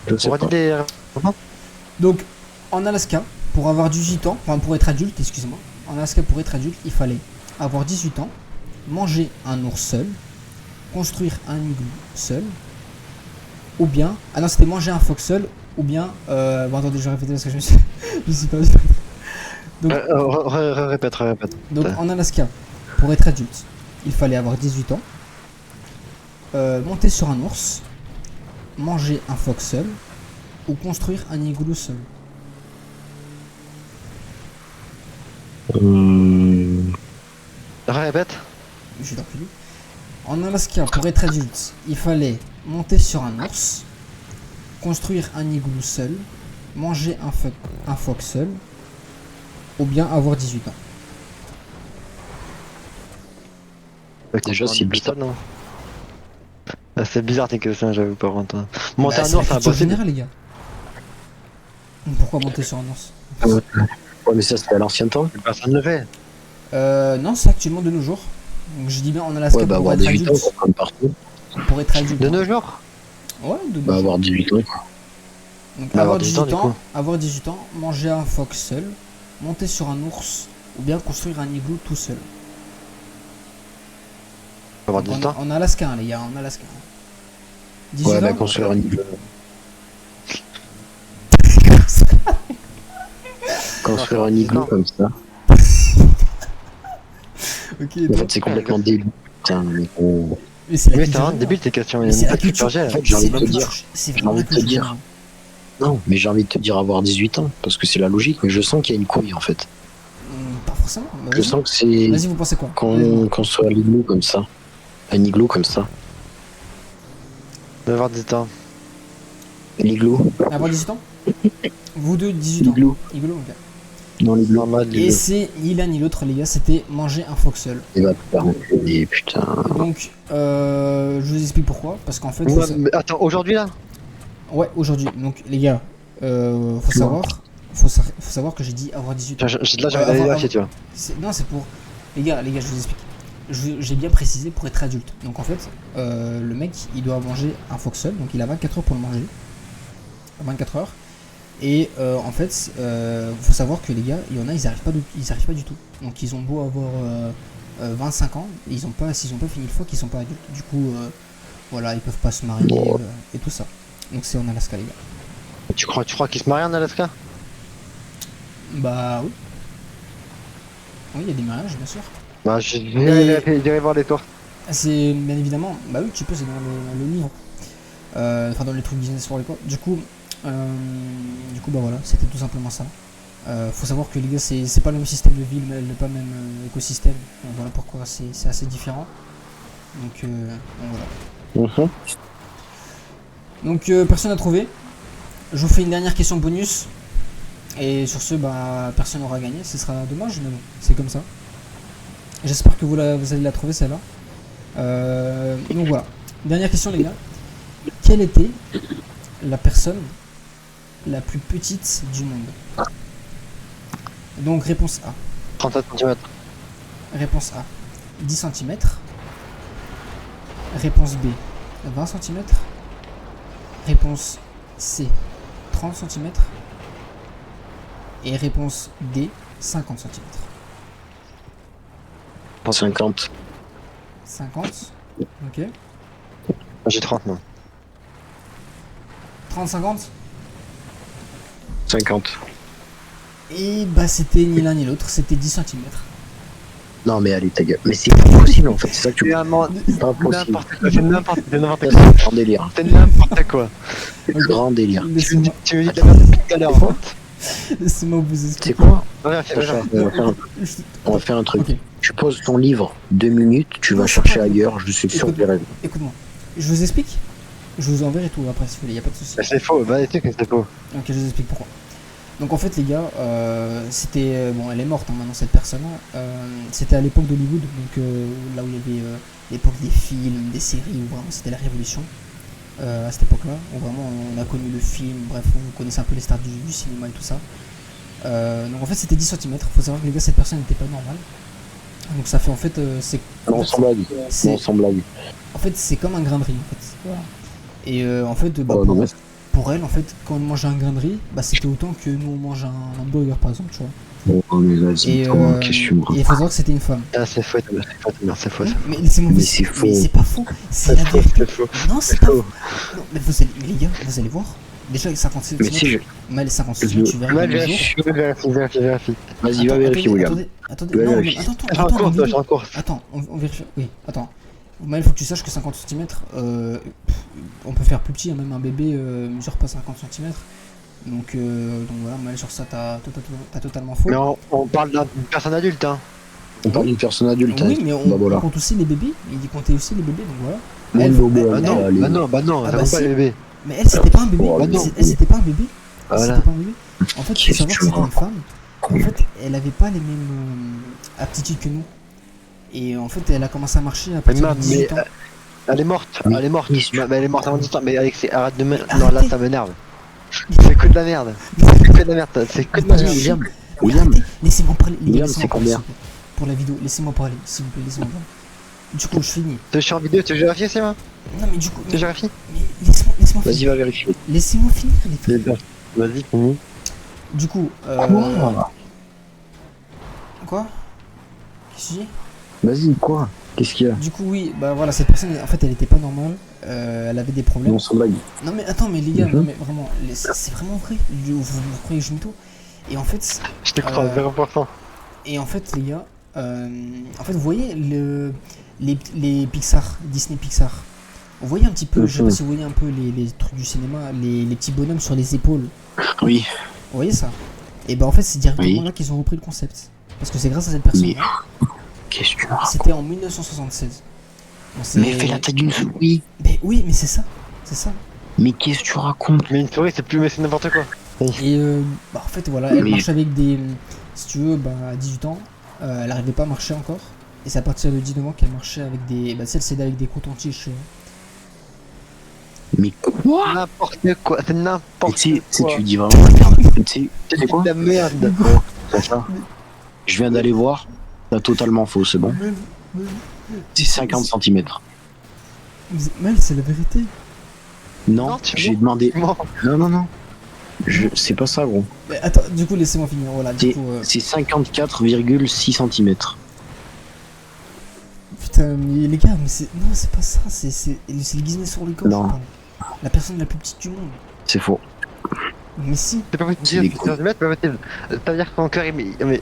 Je sais On va pas. dire des. Donc en Alaska, pour avoir 18 ans, enfin pour être adulte, excusez-moi, en Alaska pour être adulte, il fallait avoir 18 ans, manger un ours seul, construire un igloo seul, ou bien, ah non c'était manger un phoque seul, ou bien, bon attendez je vais répéter parce que je me suis, je me suis perdu. Donc, Répète. donc en Alaska, pour être adulte, il fallait avoir 18 ans, monter sur un ours, manger un phoque seul, ou construire un igloo seul. Répète. Je suis l'enculé. En Alaska, pour être adulte, il fallait monter sur un ours, construire un igloo seul, manger un phoque seul, ou bien avoir 18 ans. Déjà, c'est bizarre. Non. Ah, c'est bizarre tes questions, j'avoue, par contre. Monter Bah, un c'est la ours, c'est culture impossible. générale, les gars. Pourquoi monter sur un ours? Ouais, mais ça, c'était à l'ancien temps. Personne ne le fait. Non, c'est actuellement de nos jours. Donc je dis bien en Alaska Ouais, bah pour avoir être 18 ans, adulte. c'est comme partout. Pour être adulte. De hein. nos jours. Ouais, de nos Bah jours. avoir 18 ans. Donc Bah, avoir avoir 18 18 ans, du ans, coup. avoir 18 ans, manger un phoque seul, monter sur un ours, ou bien construire un igloo tout seul. Faut avoir Donc, 18 ans. en Alaska, hein, les gars, en Alaska. 18 Ouais, bah ans construire un igloo. Construire un igloo comme ça. Ok, En donc- fait, c'est complètement débile. Putain, mais bon. mais c'est la Oui, c'est culture vraiment générale. débile tes questions. Il Mais y a c'est une la pas de culture. culture En fait, j'ai envie C'est de la te culture. dire. C'est J'ai vraiment envie la de te culture dire. générale. Non, mais j'ai envie de te dire avoir 18 ans, parce que c'est la logique, mais je sens qu'il y a une couille en fait. Pas forcément. Bah, Je vas-y. sens que c'est Vas-y, vous pensez quoi? qu'on construit un igloo comme ça. Un igloo comme ça. D'avoir 18 ans. L'igloo. Avoir 18 ans? Vous deux, 18 ans. L'igloo. Igloo, ok. Non, l'igloo. Normal, Et l'igloo. c'est ni l'un ni l'autre, les gars, c'était manger un phoque seul. Il va te faire enculer, putain. Donc, je vous explique pourquoi. Parce qu'en fait, Ouais, mais attends, aujourd'hui là. ouais, aujourd'hui. Donc, les gars, faut savoir. Faut savoir que j'ai dit avoir 18 ans. Là, j'ai envie avoir- d'aller lâcher, tu vois. Non, c'est pour. Les gars, je vous explique. J'ai bien précisé pour être adulte. Donc en fait, le mec, il doit manger un phoque seul. Donc il a 24 heures pour le manger. 24 heures. Et en fait, faut savoir que les gars, il y en a, ils arrivent pas du tout. Donc ils ont beau avoir 25 ans, s'ils ont pas fini le phoque, ils sont pas adultes. Du coup, voilà, ils peuvent pas se marier et tout ça. Donc c'est en Alaska, les gars. Tu crois qu'ils se marient en Alaska? Bah oui. Oui, il y a des mariages, bien sûr. Bah, j'irai voir les tours. C'est bien évidemment, bah oui, tu peux, c'est dans le livre. Enfin, dans les trucs business pour les quoi. Du coup, bah voilà, c'était tout simplement ça. Faut savoir que les gars, c'est pas le même système de ville, mais pas le même écosystème. Donc voilà pourquoi c'est assez différent. Donc voilà. Mhm. Donc personne n'a trouvé. Je vous fais une dernière question bonus. Et sur ce, bah personne n'aura gagné. Ce sera dommage, mais bon, c'est comme ça. J'espère que vous allez la trouver celle-là. Donc voilà. Dernière question les gars. Quelle était la personne la plus petite du monde? Donc réponse A. 37 cm. Réponse A. 10 cm. Réponse B. 20 cm. Réponse C. 30 cm. Et réponse D. 50 cm. 50. 50. Ok. J'ai 30 non. 30-50. 50. Et bah c'était ni l'un ni l'autre, c'était 10 cm. Non mais allez ta gueule. Mais c'est pas possible en fait, c'est ça que tu C'est pas possible. n'importe quoi, c'est n'importe C'est quoi. grand délire. C'est n'importe quoi. Grand délire. Tu me dis de la merde depuis tout à l'heure. Hein. Laissez-moi vous C'est expliquer. quoi Ouais, On va faire un truc. Ok, Tu poses ton livre 2 minutes, tu vas chercher ailleurs, je suis sûr que tu rêves. écoute-moi. Je vous explique. Je vous enverrai tout après si vous voulez, y a pas de souci. C'est faux, bah c'est que c'est faux. Ok, je vous explique pourquoi. Donc en fait les gars, c'était... bon, elle est morte hein, maintenant cette personne. C'était à l'époque d'Hollywood, donc là où il y avait l'époque des films, des séries, où vraiment c'était la révolution. À cette époque-là, où vraiment on a connu le film, bref, on connaissait un peu les stars du cinéma et tout ça. Donc en fait c'était 10 cm, faut savoir que les gars, cette personne n'était pas normale. Donc ça fait en fait... c'est Non, sans blague. c'est- Non, sans blague. en fait c'est comme un grain de riz en fait. Voilà. Et en fait, bah, Oh, non, pour elle, en fait, quand elle mangeait un grain de riz, bah, c'était autant que nous on mange un hamburger par exemple, tu vois. oh, mais vas-y, Et comment, qu'est-ce que tu me et il faut savoir que c'était une femme. Ah, c'est faux, c'est faux. Mais laissez-moi Mais vous... c'est faux. Mais c'est pas faux, c'est la vérité. C'est faux. Non, c'est pas faux. Non, mais les gars, vous allez voir. Déjà avec 56 Mais si je... mal 56 tu verras Ouais, le jour. vérifie. Vas-y, va vérifier, William. Attendez, Va non, vérifier. mais attends, Je suis en course, je suis en course. Attends, on vérifie. Oui, attends. Maël, faut que tu saches que 50 cm, on peut faire plus petit, hein, même un bébé mesure pas 50 cm. Donc voilà, Maël, sur ça, t'as totalement faux. Mais on parle d'une personne adulte, hein. On parle d'une personne adulte. Oui, mais Bah on voilà. compte aussi les bébés. Il dit compter aussi les bébés, donc voilà. Mon Elle, bobo, elle- Bah non, allez. bah non, Ah ça bah compte pas si. les bébés. Mais elle, c'était pas un bébé. Oh, bah non. Elle, c'était pas un bébé. Elle, Voilà. c'était pas un bébé. En fait, faut Qu'est-ce savoir que que tu c'était me une femme. En fait, elle avait pas les mêmes aptitudes que nous. Et en fait, elle a commencé à marcher à partir de 18 ans. Elle est morte, Mais- elle est morte. mais- Mais elle est morte avant 18 ans. Mais Alex, arrête de me. Mais Non, là, arrêtez. ça m'énerve. C'est que de la merde. C'est que de la merde. C'est que de la Vas-y, merde. William, Mais William, arrêtez, laissez-moi parler. Les gars, William, laissez-moi c'est parler, combien s'il vous plaît. Pour la vidéo, laissez-moi parler, s'il vous plaît, laissez-moi parler. Du coup, je finis. Je suis en vidéo, tu veux vérifier, c'est moi? Non, mais du coup, Tu vérifies? mais laissez-moi vas-y, finir. va vérifier. Laissez-moi finir, les frères. Vas-y, finis. Du coup, Quoi quoi? Qu'est-ce que tu dis? Vas-y, quoi Qu'est-ce qu'il y a Du coup, oui, bah voilà, cette personne, en fait, elle était pas normale. Elle avait des problèmes. Non, sans blague. Non, mais attends, mais les gars, Mhm. non, mais vraiment, c'est vraiment vrai. Vous croyez que je mytho? Et en fait, Je te crois, 0%. les gars, en fait, vous voyez les Pixar, Disney Pixar. Vous voyez un petit peu, je sais pas si vous voyez un peu les trucs du cinéma, les petits bonhommes sur les épaules. Oui, Vous voyez ça? Et bah en fait, c'est directement Oui. là qu'ils ont repris le concept. Parce que c'est grâce à cette personne. mais qu'est-ce que tu racontes C'était en 1976. Donc, c'est- Mais fais la taille d'une souris. Mais oui, mais c'est ça. C'est ça. Mais qu'est-ce que tu racontes Mais une souris, c'est plus, mais c'est n'importe quoi. Et bah, en fait, voilà, elle Mais- marche avec des. Si tu veux, bah, à 18 ans, elle n'arrivait pas à marcher encore. Et c'est à partir de 19 ans qu'elle marchait avec des. Bah, celle, c'est avec des cotons-tiges. Mais quoi N'importe quoi, c'est Et n'importe tu sais, quoi. tu dis vraiment la merde. Tu sais C'est quoi de la merde. C'est ça. Je viens d'aller voir. T'as totalement faux, c'est bon. C'est 50 cm. Mel, c'est la vérité. Non, Non, tu j'ai mens. demandé. Bon. Non. C'est pas ça, gros. Mais attends, du coup, laissez-moi finir. Voilà, du coup. C'est 54,6 cm. Putain, mais les gars, mais c'est. Non, c'est pas ça. C'est le Disney sur le corps. Non. je parle. La personne la plus petite du monde. C'est faux. Mais si. C'est pas possible. C'est des 10 cm, c'est pas possible. Ça veut dire que son cœur, mais tu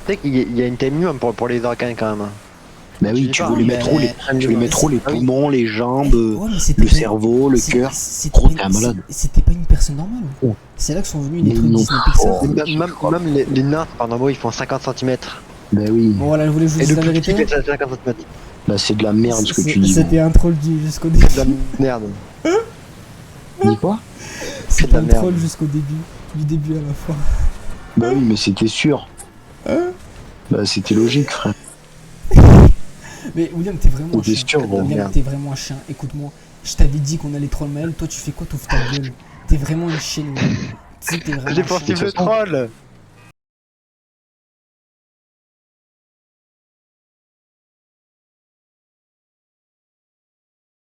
sais qu'il y a une taille minimum pour les organes quand même. Bah oui, dis tu pas, veux lui mettre trop les, tu veux lui mettre trop les poumons, les jambes, Ouais, mais c'était le pas- cerveau, le c'est- cœur. c'était Gros, pas t'es un une- malade. C'était pas une personne normale. Oh. C'est là que sont venus Mais les trucs non. Disney Pixar. Oh. Même les nains paranormaux, ils font 50 cm. Bah oui, Bon voilà, je voulais que je vous Et dise le la plus petit vérité. fait 50 cm. bah c'est de la merde ce que tu dis. C'était un troll jusqu'au début. De la merde. Dis quoi? C'était de la un merde. troll jusqu'au début. Du début à la fin. Bah oui, mais c'était sûr. Bah c'était logique, frère. Mais William, t'es vraiment Oh, un t'es chien. sûr, gros, William, merde. t'es vraiment un chien. Écoute-moi, je t'avais dit qu'on allait troll Maël. Toi, tu fais quoi? T'ouvres ta gueule. T'es vraiment une chienne, William. Tu sais, t'es vraiment J'ai un pensé chien. le troll.